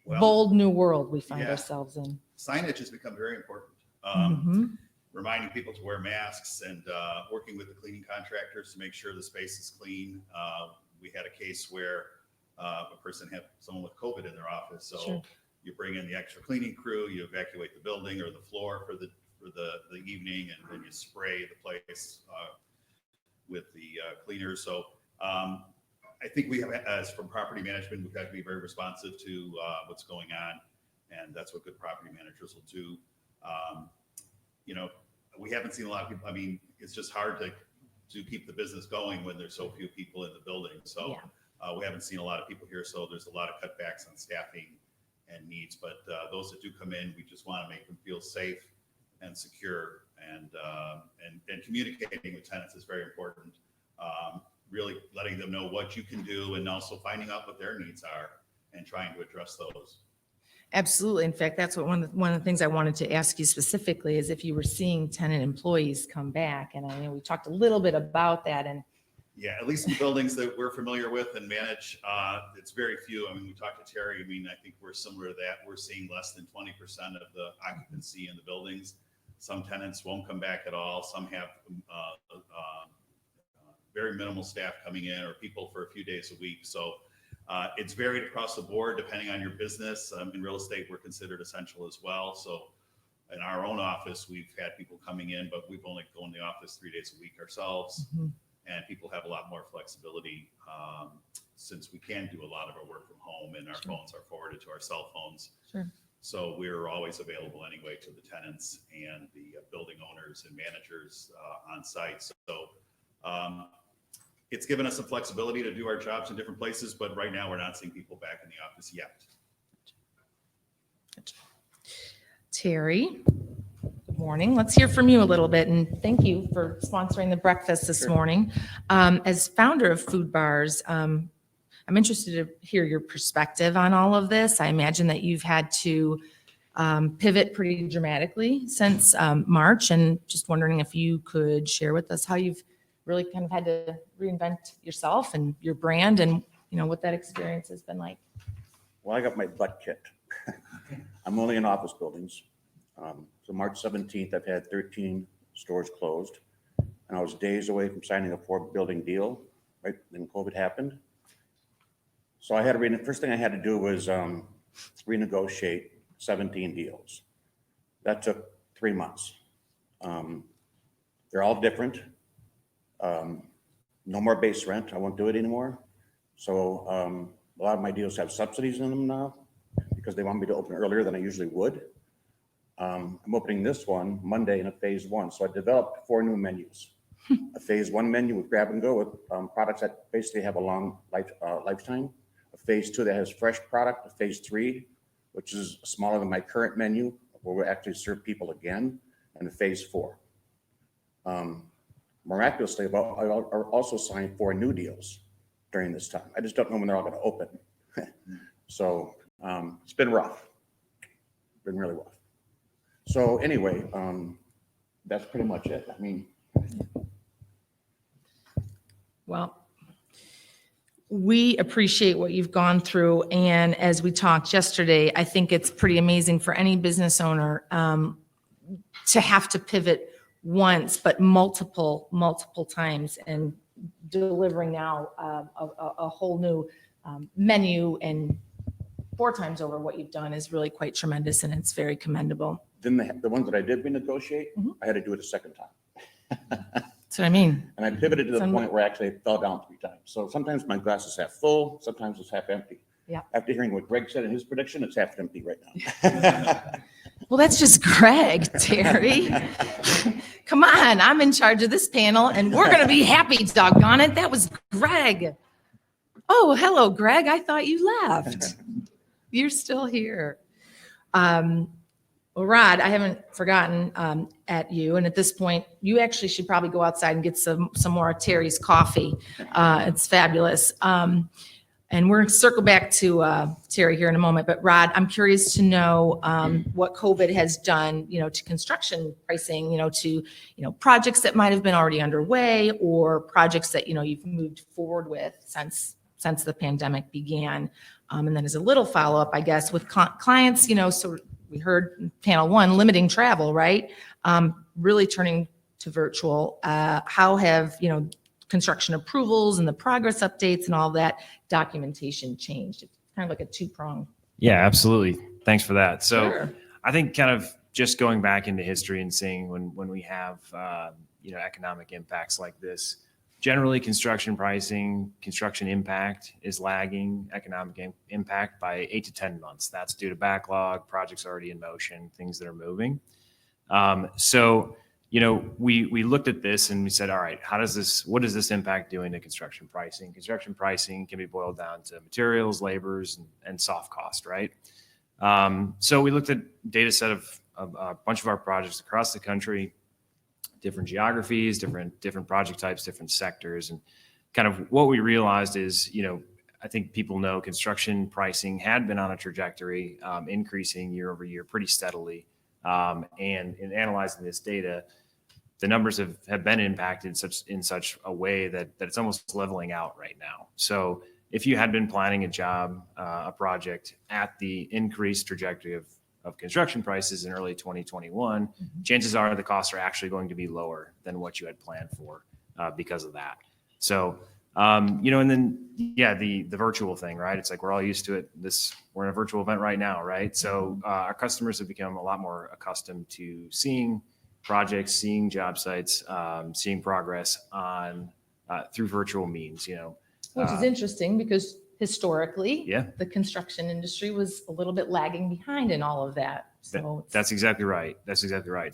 bold new world we find ourselves in? Signage has become very important. Mhm. Reminding people to wear masks and working with the cleaning contractors to make sure the space is clean. We had a case where a person had someone with COVID in their office. So Sure. you bring in the extra cleaning crew, you evacuate the building or the floor for the evening, and then you spray the place with the cleaners. So I think we have, as from property management, we've got to be very responsive to what's going on, and that's what good property managers will do. We haven't seen a lot of people. I mean, it's just hard to keep the business going when there's so few people in the building. So we haven't seen a lot of people here. So there's a lot of cutbacks on staffing and needs. But those that do come in, we just want to make them feel safe and secure, and communicating with tenants is very important. Really letting them know what you can do, and also finding out what their needs are and trying to address those. Absolutely. In fact, that's what one of the things I wanted to ask you specifically is if you were seeing tenant employees come back. And I know we talked a little bit about that. And yeah, at least in the buildings that we're familiar with and manage, it's very few. I mean, we talked to Terry. I mean, I think we're similar to that. We're seeing less than 20% of the occupancy in the buildings. Some tenants won't come back at all. Some have very minimal staff coming in, or people for a few days a week. So it's varied across the board depending on your business. In real estate, we're considered essential as well. So in our own office, we've had people coming in, but we've only gone in the office 3 days a week ourselves. Mhm. And people have a lot more flexibility since we can do a lot of our work from home, and our phones are forwarded to our cell phones. Sure. So we're always available anyway to the tenants and the building owners and managers on site. So it's given us some flexibility to do our jobs in different places, but right now we're not seeing people back in the office yet. Terry, good morning. Let's hear from you a little bit. And thank you for sponsoring the breakfast this morning. As founder of Food Bars, I'm interested to hear your perspective on all of this. I imagine that you've had to pivot pretty dramatically since March, and just wondering if you could share with us how you've really kind of had to reinvent yourself and your brand, and what that experience has been like. Well, I got my butt kicked. I'm only in office buildings. So March 17th, I've had 13 stores closed, and I was days away from signing a 4-building deal, right? Then COVID happened. So I had to first thing I had to do was renegotiate 17 deals. That took 3 months. They're all different. No more base rent. I won't do it anymore. So a lot of my deals have subsidies in them now because they want me to open earlier than I usually would. I'm opening this one Monday in a phase 1. So I developed 4 new menus. A phase 1 menu with grab and go with products that basically have a long lifetime. A phase 2 that has fresh product. A phase 3, which is smaller than my current menu, where we actually serve people again. And a phase 4. Miraculously, I also signed 4 new deals during this time. I just don't know when they're all going to open. So it's been rough. Been really rough. So anyway, that's pretty much it. I mean, Well, we appreciate what you've gone through. And as we talked yesterday, I think it's pretty amazing for any business owner to have to pivot once, but multiple times, and delivering now a whole new menu and 4 times over what you've done is really quite tremendous, and it's very commendable. Then the ones that I did renegotiate, Mhm. I had to do it a second time. That's what I mean. And I pivoted to the Some- point where actually it fell down 3 times. So sometimes my glass is half full, sometimes it's half empty. Yeah. After hearing what Greg said in his prediction, it's half empty right now. Well, that's just Greg, Terry. Come on, I'm in charge of this panel, and we're going to be happy, doggone it. That was Greg. Oh, hello, Greg. I thought you left. You're still here. Well, Rod, I haven't forgotten at you, and at this point, you actually should probably go outside and get some more of Terry's coffee. It's fabulous. And we're going to circle back to Terry here in a moment. But Rod, I'm curious to know what COVID has done, to construction pricing, to, projects that might have been already underway or projects that, you've moved forward with since the pandemic began. And then as a little follow-up, I guess, with clients, so we heard in panel 1, limiting travel, right? Really turning to virtual. How have, construction approvals and the progress updates and all that documentation changed? It's kind of like a 2-prong. Yeah, absolutely. Thanks for that. So Sure. I think kind of just going back into history and seeing when we have, economic impacts like this, generally construction pricing, construction impact is lagging economic impact by 8 to 10 months. That's due to backlog, projects already in motion, things that are moving. So we looked at this and we said, all right, what does this impact doing to construction pricing? Construction pricing can be boiled down to materials, labors, and soft cost, right? So we looked at data set of a bunch of our projects across the country, different geographies, different project types, different sectors. And kind of what we realized is, I think people know construction pricing had been on a trajectory, increasing year over year pretty steadily. And in analyzing this data, the numbers have been impacted in such a way that it's almost leveling out right now. So if you had been planning a project at the increased trajectory of construction prices in early 2021, chances are the costs are actually going to be lower than what you had planned for because of that. So, and then, the virtual thing, right? It's like we're all used to it. We're in a virtual event right now, right? So our customers have become a lot more accustomed to seeing projects, seeing job sites, seeing progress through virtual means, Which is interesting because historically, Yeah. the construction industry was a little bit lagging behind in all of that. So That's exactly right.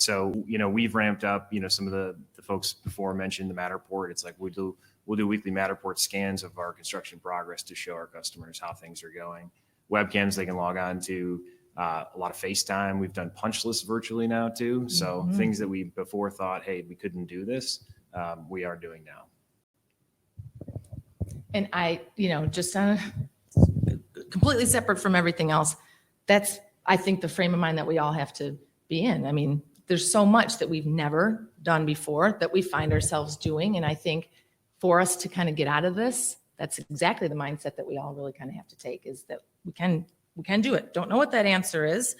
So, we've ramped up, some of the folks before mentioned the Matterport. It's like we'll do weekly Matterport scans of our construction progress to show our customers how things are going. Webcams they can log on to, a lot of FaceTime. We've done punch lists virtually now too. So things that we before thought, hey, we couldn't do this, we are doing now. And I, just on completely separate from everything else, that's, I think, the frame of mind that we all have to be in. I mean, there's so much that we've never done before that we find ourselves doing. And I think for us to kind of get out of this, that's exactly the mindset that we all really kind of have to take, is that we can do it. Don't know what that answer is.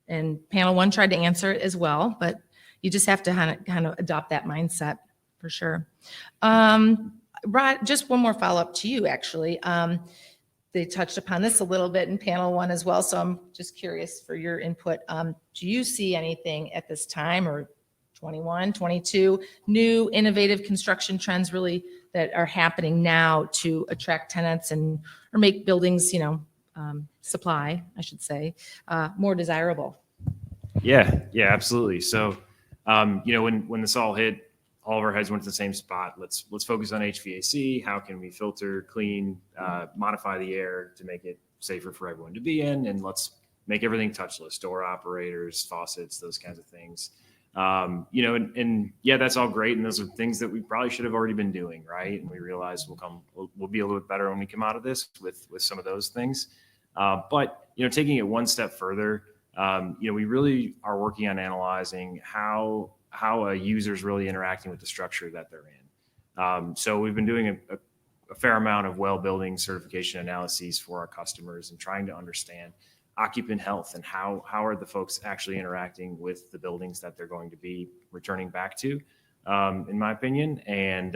And panel 1 tried to answer it as well, but you just have to kind of adopt that mindset for sure. Rod, just one more follow-up to you, actually. They touched upon this a little bit in panel 1 as well, so I'm just curious for your input. Do you see anything at this time, or 21, 22, new innovative construction trends really that are happening now to attract tenants or make buildings, supply, I should say, more desirable? Yeah, absolutely. So, when this all hit, all of our heads went to the same spot. Let's focus on HVAC. How can we filter, clean, modify the air to make it safer for everyone to be in? And let's make everything touchless, door operators, faucets, those kinds of things. That's all great. And those are things that we probably should have already been doing, right? And we realize we'll be a little bit better when we come out of this with some of those things. But taking it one step further, we really are working on analyzing how a user is really interacting with the structure that they're in. So we've been doing a fair amount of well building certification analyses for our customers and trying to understand occupant health and how are the folks actually interacting with the buildings that they're going to be returning back to, in my opinion. And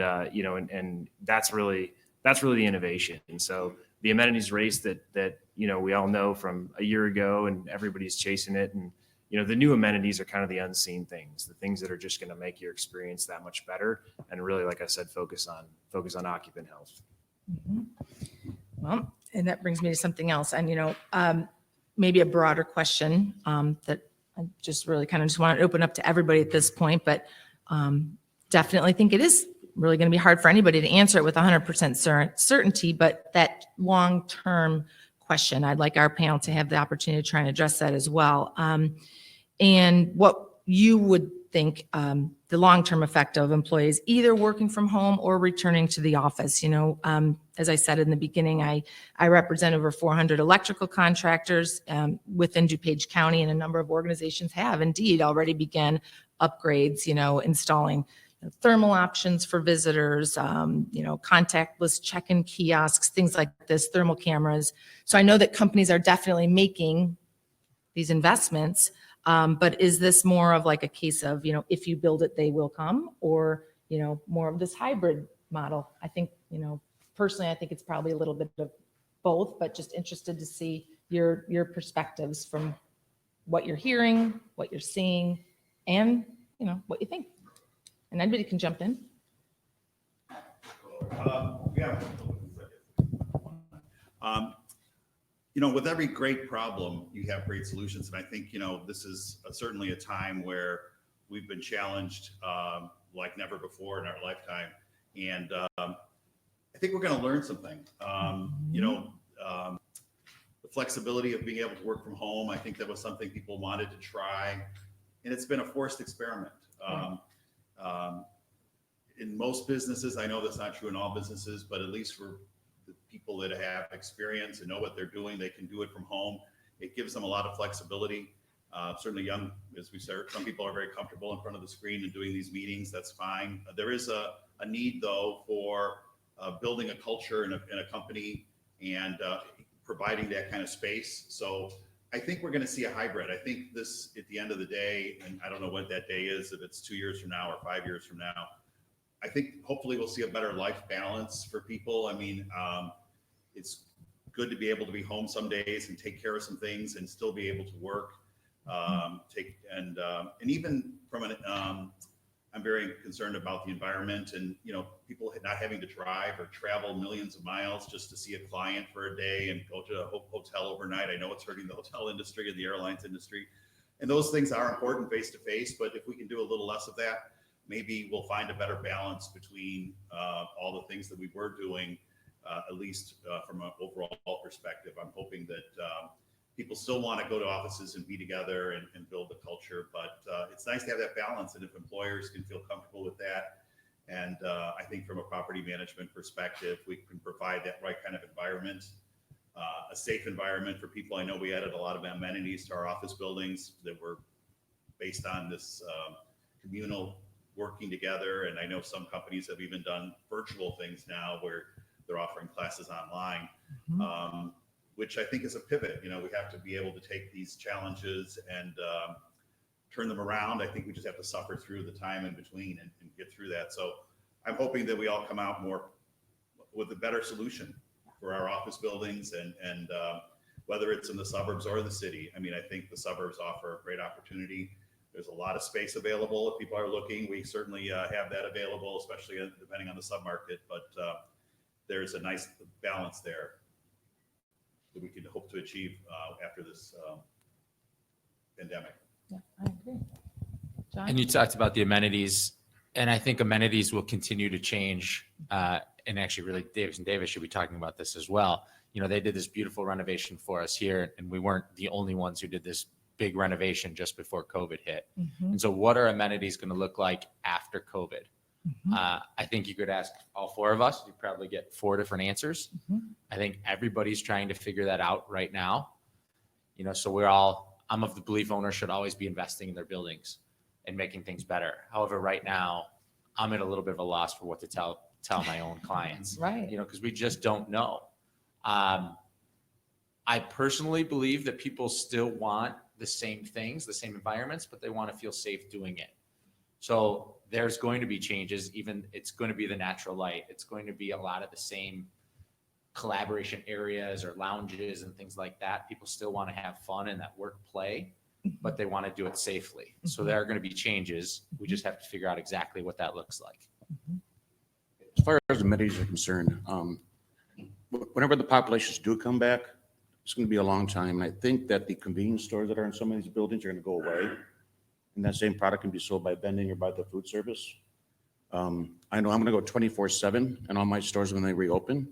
that's really the innovation. And so the amenities race that we all know from a year ago, and everybody's chasing it. And the new amenities are kind of the unseen things, the things that are just going to make your experience that much better. And really, like I said, focus on occupant health. Mhm. Well, and that brings me to something else. And, maybe a broader question that I just really kind of just want to open up to everybody at this point, but definitely think it is really going to be hard for anybody to answer it with 100% certainty, but that long-term question, I'd like our panel to have the opportunity to try and address that as well. And what you would think the long-term effect of employees either working from home or returning to the office. As I said in the beginning, I represent over 400 electrical contractors within Dupage County, and a number of organizations have indeed already began upgrades, installing thermal options for visitors, contactless check-in kiosks, things like this, thermal cameras. So I know that companies are definitely making these investments. But is this more of like a case of, if you build it, they will come, or, more of this hybrid model? I think, personally, I think it's probably a little bit of both, but just interested to see your perspectives from what you're hearing, what you're seeing, and, what you think. And anybody can jump in. With every great problem, you have great solutions. And I think, this is certainly a time where we've been challenged like never before in our lifetime. And I think we're going to learn something. The flexibility of being able to work from home, I think that was something people wanted to try. And it's been a forced experiment. In most businesses, I know that's not true in all businesses, but at least for the people that have experience and know what they're doing, they can do it from home. It gives them a lot of flexibility. Certainly young, as we said, some people are very comfortable in front of the screen and doing these meetings. That's fine. There is a need, though, for building a culture in a company and providing that kind of space. So I think we're going to see a hybrid. I think this, at the end of the day, and I don't know what that day is, if it's 2 years from now or 5 years from now, I think hopefully we'll see a better life balance for people. I mean, it's good to be able to be home some days and take care of some things and still be able to work. And even from I'm very concerned about the environment and, people not having to drive or travel millions of miles just to see a client for a day and go to a hotel overnight. I know it's hurting the hotel industry and the airlines industry. And those things are important face to face, but if we can do a little less of that, maybe we'll find a better balance between all the things that we were doing, at least from an overall perspective. I'm hoping that people still want to go to offices and be together and build a culture, but it's nice to have that balance. And if employers can feel comfortable with that, and I think from a property management perspective, we can provide that right kind of environment, a safe environment for people. I know we added a lot of amenities to our office buildings that were based on this communal working together. And I know some companies have even done virtual things now where they're offering classes online, which I think is a pivot. We have to be able to take these challenges and turn them around. I think we just have to suffer through the time in between and get through that. So I'm hoping that we all come out more with a better solution for our office buildings and whether it's in the suburbs or the city. I mean, I think the suburbs offer a great opportunity. There's a lot of space available if people are looking. We certainly have that available, especially depending on the submarket, but there's a nice balance there that we can hope to achieve after this pandemic. Yeah, I agree. John? And you talked about the amenities, and I think amenities will continue to change. And actually, really, Davis and Davis should be talking about this as well. They did this beautiful renovation for us here, and we weren't the only ones who did this big renovation just before COVID hit. And so what are amenities going to look like after COVID? I think you could ask all four of us. You'd probably get 4 different answers. I think everybody's trying to figure that out right now. So I'm of the belief owners should always be investing in their buildings and making things better. However, right now, I'm at a little bit of a loss for what to tell my own clients. Right. Because we just don't know. I personally believe that people still want the same things, the same environments, but they want to feel safe doing it. So there's going to be changes. Even it's going to be the natural light. It's going to be a lot of the same collaboration areas or lounges and things like that. People still want to have fun in that work play, but they want to do it safely. So there are going to be changes. We just have to figure out exactly what that looks like. As far as amenities are concerned, whenever the populations do come back, it's going to be a long time. And I think that the convenience stores that are in some of these buildings are going to go away. And that same product can be sold by vending or by the food service. I know I'm going to go 24/7 in all my stores when they reopen.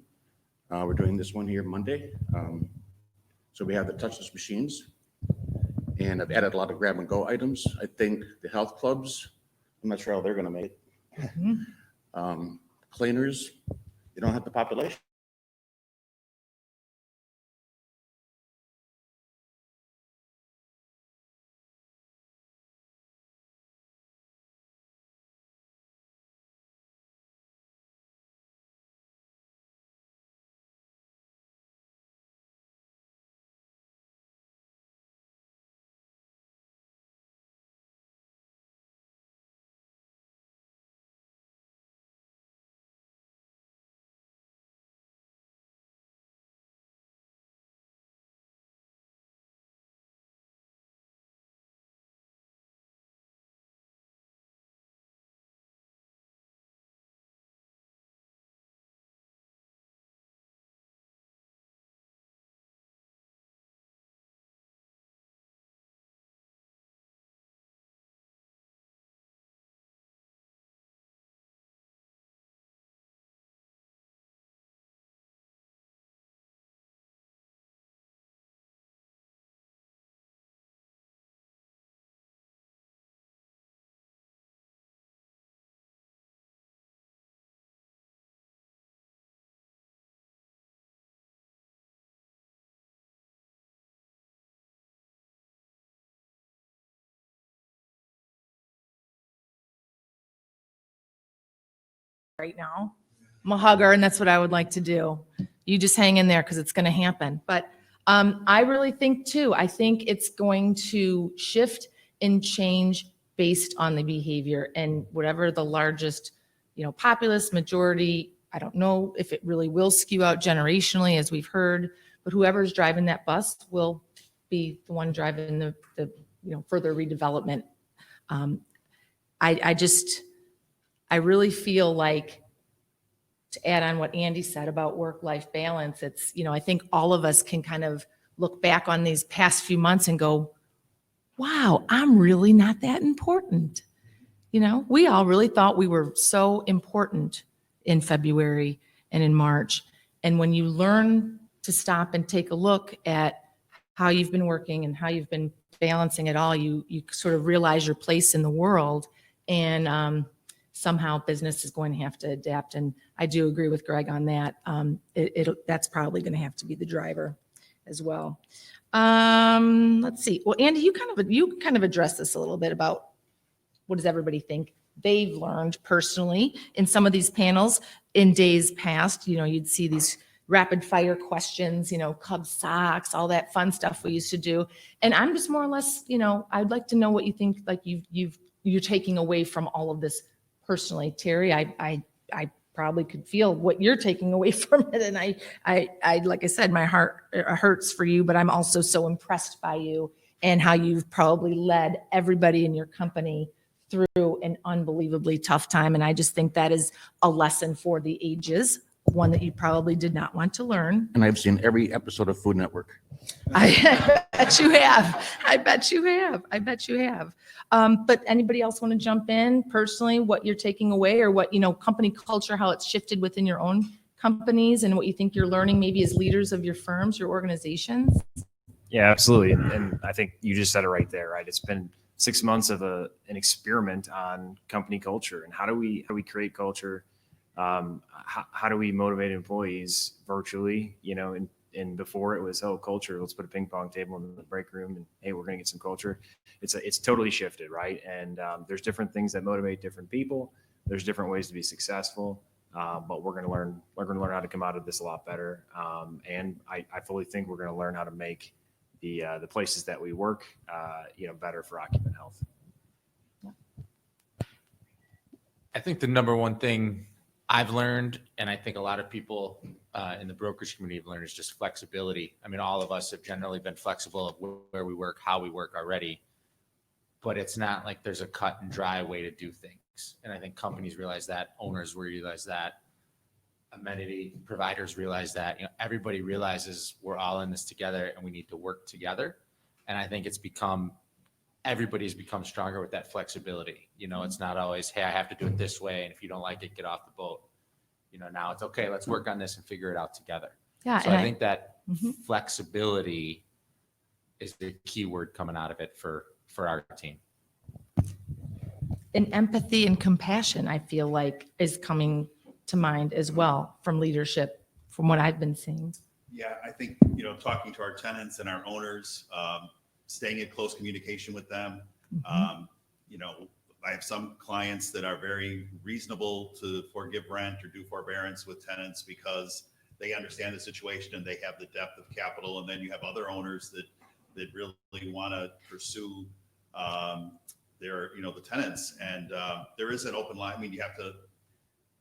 We're doing this one here Monday. So we have the touchless machines. And I've added a lot of grab and go items. I think the health clubs, I'm not sure how they're going to make it. Cleaners, you don't have the population. Right now. I'm a hugger, and that's what I would like to do. You just hang in there because it's going to happen. But I really think too, I think it's going to shift and change based on the behavior and whatever the largest, populist majority. I don't know if it really will skew out generationally, as we've heard, but whoever's driving that bus will be the one driving the further redevelopment. I really feel like, to add on what Andy said about work-life balance, it's, I think all of us can kind of look back on these past few months and go, wow, I'm really not that important. We all really thought we were so important in February and in March. And when you learn to stop and take a look at how you've been working and how you've been balancing it all, you sort of realize your place in the world. And somehow business is going to have to adapt. And I do agree with Greg on that. That's probably going to have to be the driver as well. Let's see. Well, Andy, you kind of addressed this a little bit about what does everybody think they've learned personally in some of these panels in days past. You'd see these rapid fire questions, Cubs, Sox, all that fun stuff we used to do. And I'm just more or less, I'd like to know what you think, like you're taking away from all of this personally. Terry, I probably could feel what you're taking away from it. And I like I said, my heart hurts for you, but I'm also so impressed by you and how you've probably led everybody in your company through an unbelievably tough time. And I just think that is a lesson for the ages, one that you probably did not want to learn. And I've seen every episode of Food Network. I bet you have. I bet you have. But anybody else want to jump in personally, what you're taking away or what, company culture, how it's shifted within your own companies and what you think you're learning maybe as leaders of your firms, your organizations? Yeah, absolutely. And I think you just said it right there, right? It's been 6 months of an experiment on company culture and how do we create culture? How do we motivate employees virtually, and before it was, culture, let's put a ping pong table in the break room and, hey, we're going to get some culture. It's totally shifted, right? And there's different things that motivate different people. There's different ways to be successful, but we're going to learn how to come out of this a lot better. And I fully think we're going to learn how to make the places that we work, better for occupant health. I think the number one thing I've learned, and I think a lot of people in the brokerage community have learned, is just flexibility. I mean, all of us have generally been flexible of where we work, how we work already, but it's not like there's a cut and dry way to do things. And I think companies realize that, owners realize that, amenity providers realize that, everybody realizes we're all in this together and we need to work together. And I think everybody's become stronger with that flexibility. It's not always, hey, I have to do it this way, and if you don't like it, get off the boat. Now it's okay, let's work on this and figure it out together. Yeah. So I think that Mhm. flexibility is the key word coming out of it for our team. And empathy and compassion, I feel like, is coming to mind as well from leadership, from what I've been seeing. Yeah, I think, talking to our tenants and our owners, staying in close communication with them. I have some clients that are very reasonable to forgive rent or do forbearance with tenants because they understand the situation and they have the depth of capital. And then you have other owners that really want to pursue the tenants. And there is an open line. I mean,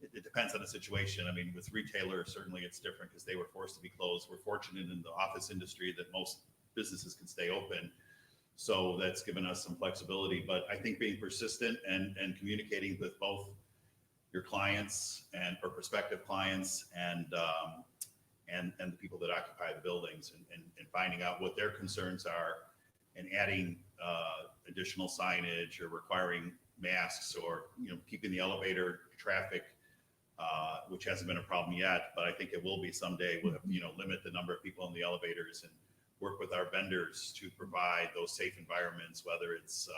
it depends on the situation. I mean, with retailers, certainly it's different because they were forced to be closed. We're fortunate in the office industry that most businesses can stay open. So that's given us some flexibility, but I think being persistent and communicating with both your clients or prospective clients and the people that occupy the buildings and finding out what their concerns are and adding additional signage or requiring masks or, keeping the elevator traffic, which hasn't been a problem yet, but I think it will be someday. We'll have, limit the number of people in the elevators and work with our vendors to provide those safe environments, whether it's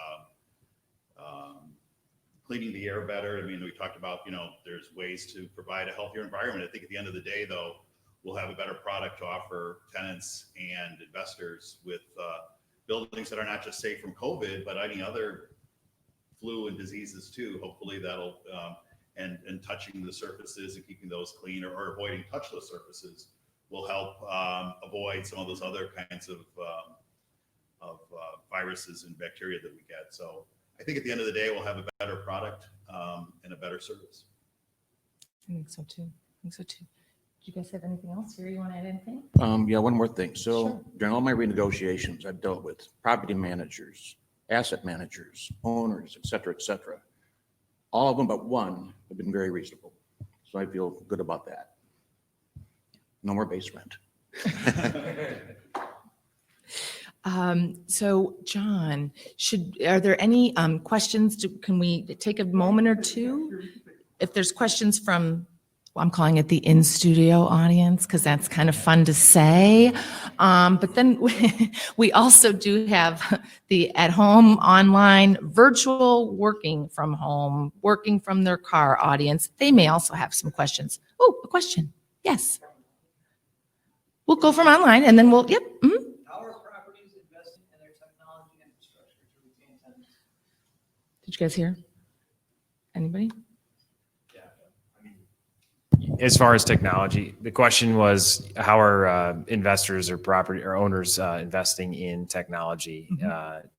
cleaning the air better. I mean, we talked about, there's ways to provide a healthier environment. I think at the end of the day, though, we'll have a better product to offer tenants and investors with buildings that are not just safe from COVID, but any other flu and diseases too. Hopefully that'll, and touching the surfaces and keeping those clean or avoiding touchless surfaces will help avoid some of those other kinds of viruses and bacteria that we get. So I think at the end of the day, we'll have a better product and a better service. I think so too. Do you guys have anything else here? You want to add anything? Yeah, one more thing. So Sure. during all my renegotiations, I've dealt with property managers, asset managers, owners, et cetera, et cetera. All of them but one have been very reasonable. So I feel good about that. No more base rent. So John, are there any questions? Can we take a moment or two? If there's questions from, well, I'm calling it the in-studio audience because that's kind of fun to say. But then we also do have the at-home, online, virtual, working from home, working from their car audience. They may also have some questions. Oh, a question. Yes. We'll go from online and then yep. Mhm. How are properties investing in their technology infrastructure to retain tenants? Did you guys hear? Anybody? As far as technology, the question was, how are investors or property or owners investing in technology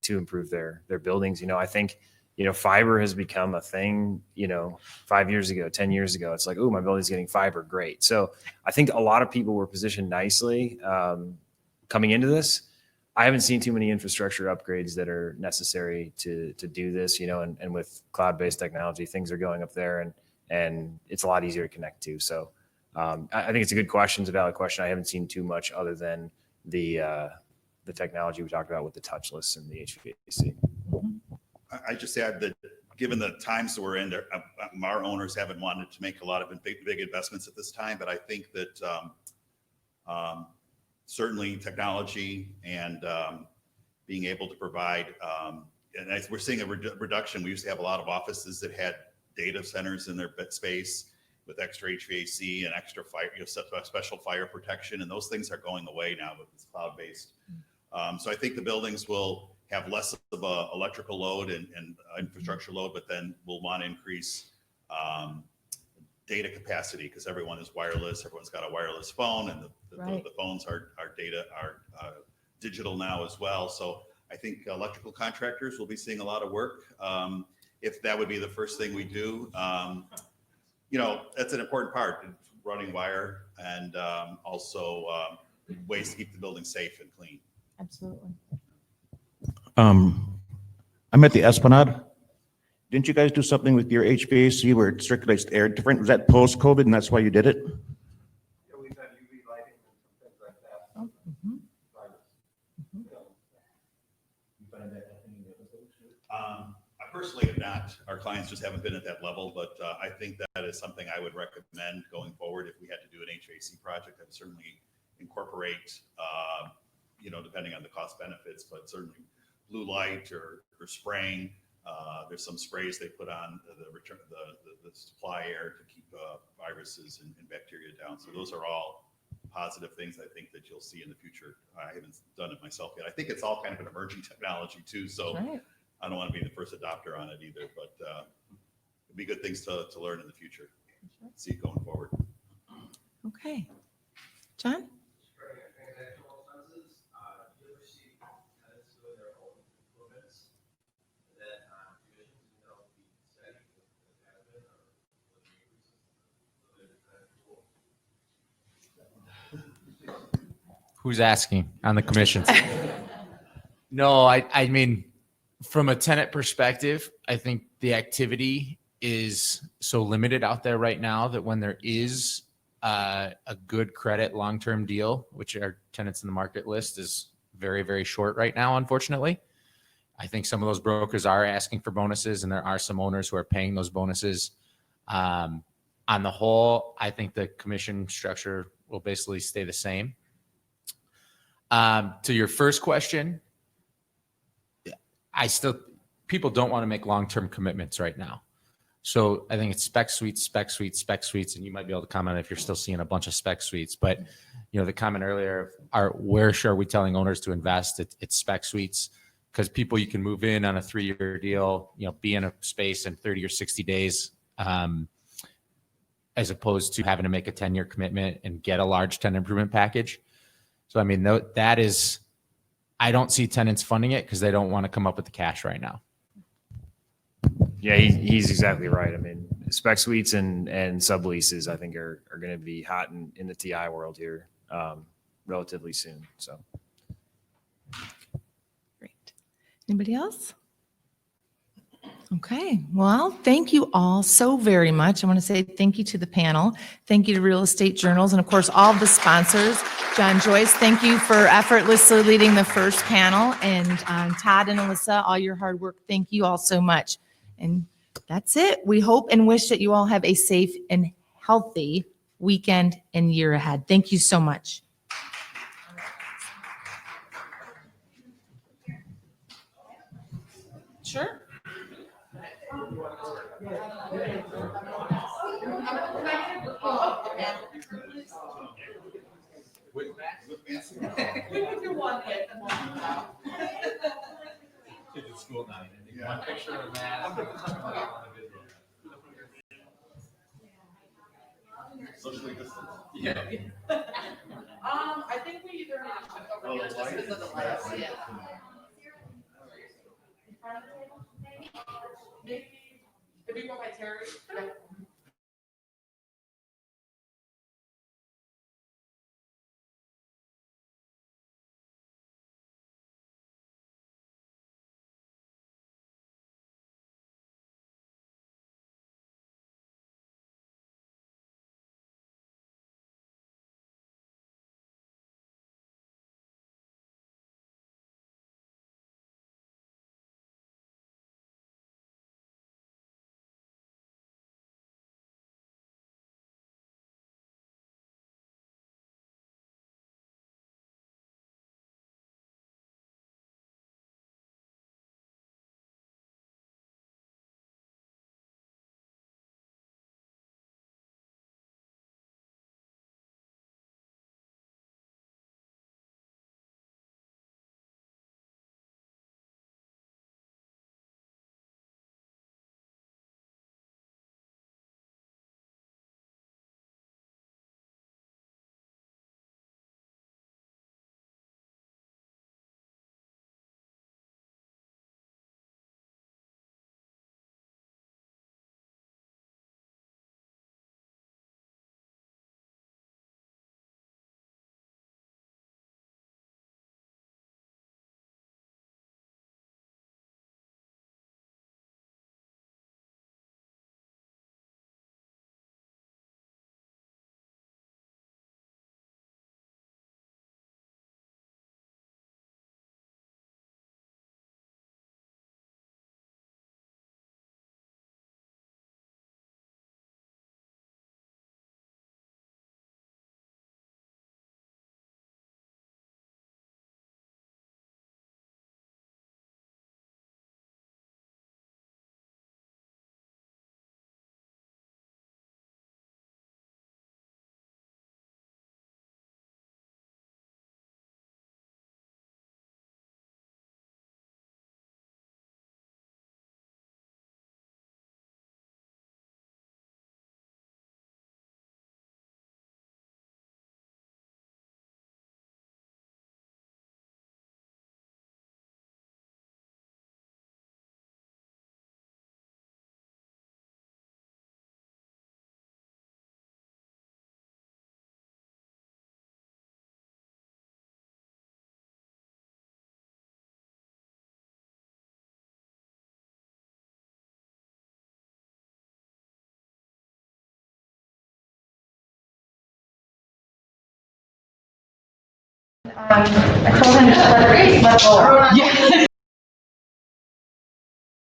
to improve their buildings? I think, fiber has become a thing, 5 years ago, 10 years ago. It's like, oh, my building's getting fiber. Great. So I think a lot of people were positioned nicely coming into this. I haven't seen too many infrastructure upgrades that are necessary to do this, and with cloud-based technology, things are going up there and it's a lot easier to connect to. So I think it's a good question. It's a valid question. I haven't seen too much other than the technology we talked about with the touchless and the HVAC. I just add that given the times that we're in, our owners haven't wanted to make a lot of big investments at this time, but I think that certainly technology and being able to provide, and we're seeing a reduction. We used to have a lot of offices that had data centers in their space with extra HVAC and extra fire, special fire protection, and those things are going away now with this cloud-based. So I think the buildings will have less of a electrical load and infrastructure load, but then we'll want to increase data capacity because everyone is wireless. Everyone's got a wireless phone, and the phones are digital now as well. So I think electrical contractors will be seeing a lot of work. If that would be the first thing we do, you know, that's an important part, running wire and also ways to keep the building safe and clean. Absolutely. I'm at the Esplanade. Didn't you guys do something with your HVAC where it circulates the air different? Was that post-COVID and that's why you did it? Yeah, we've had UV lighting and some things like that. Oh, mhm. I personally have not. Our clients just haven't been at that level, but I think that is something I would recommend going forward. If we had to do an HVAC project, I would certainly incorporate, you know, depending on the cost benefits, but certainly blue light or spraying. There's some sprays they put on the supply air to keep viruses and bacteria down. So those are all positive things I think that you'll see in the future. I haven't done it myself yet. I think it's all kind of an emerging technology too. So Right. I don't want to be the first adopter on it either, but it'd be good things to learn in the future. See it going forward. Okay. John? Who's asking on the commission? No, I mean, from a tenant perspective, I think the activity is so limited out there right now that when there is a good credit long-term deal, which our tenants in the market list is very, very short right now, unfortunately. I think some of those brokers are asking for bonuses, and there are some owners who are paying those bonuses. On the whole, I think the commission structure will basically stay the same. To your first question, people don't want to make long-term commitments right now. So I think it's spec suites, and you might be able to comment if you're still seeing a bunch of spec suites. But, you know, the comment earlier where are we telling owners to invest? It's spec suites, because people, you can move in on a 3-year deal, you know, be in a space in 30 or 60 days, as opposed to having to make a 10-year commitment and get a large tenant improvement package. So, I mean, that is, I don't see tenants funding it because they don't want to come up with the cash right now. Yeah, he's exactly right. I mean, spec suites and subleases, I think, are going to be hot in the TI world here relatively soon. So, Great. Anybody else? Okay. Well, thank you all so very much. I want to say thank you to the panel. Thank you to Real Estate Journals and, of course, all of the sponsors. John Joyce, thank you for effortlessly leading the first panel. And Todd and Alyssa, all your hard work. Thank you all so much. And that's it. We hope and wish that you all have a safe and healthy weekend and year ahead. Thank you so much. Sure. One picture of Matt. Socially distant. Yeah. I think we either have to over here just because of the lights. Yeah. Maybe if we go by Terry. I told him to let the race, let go.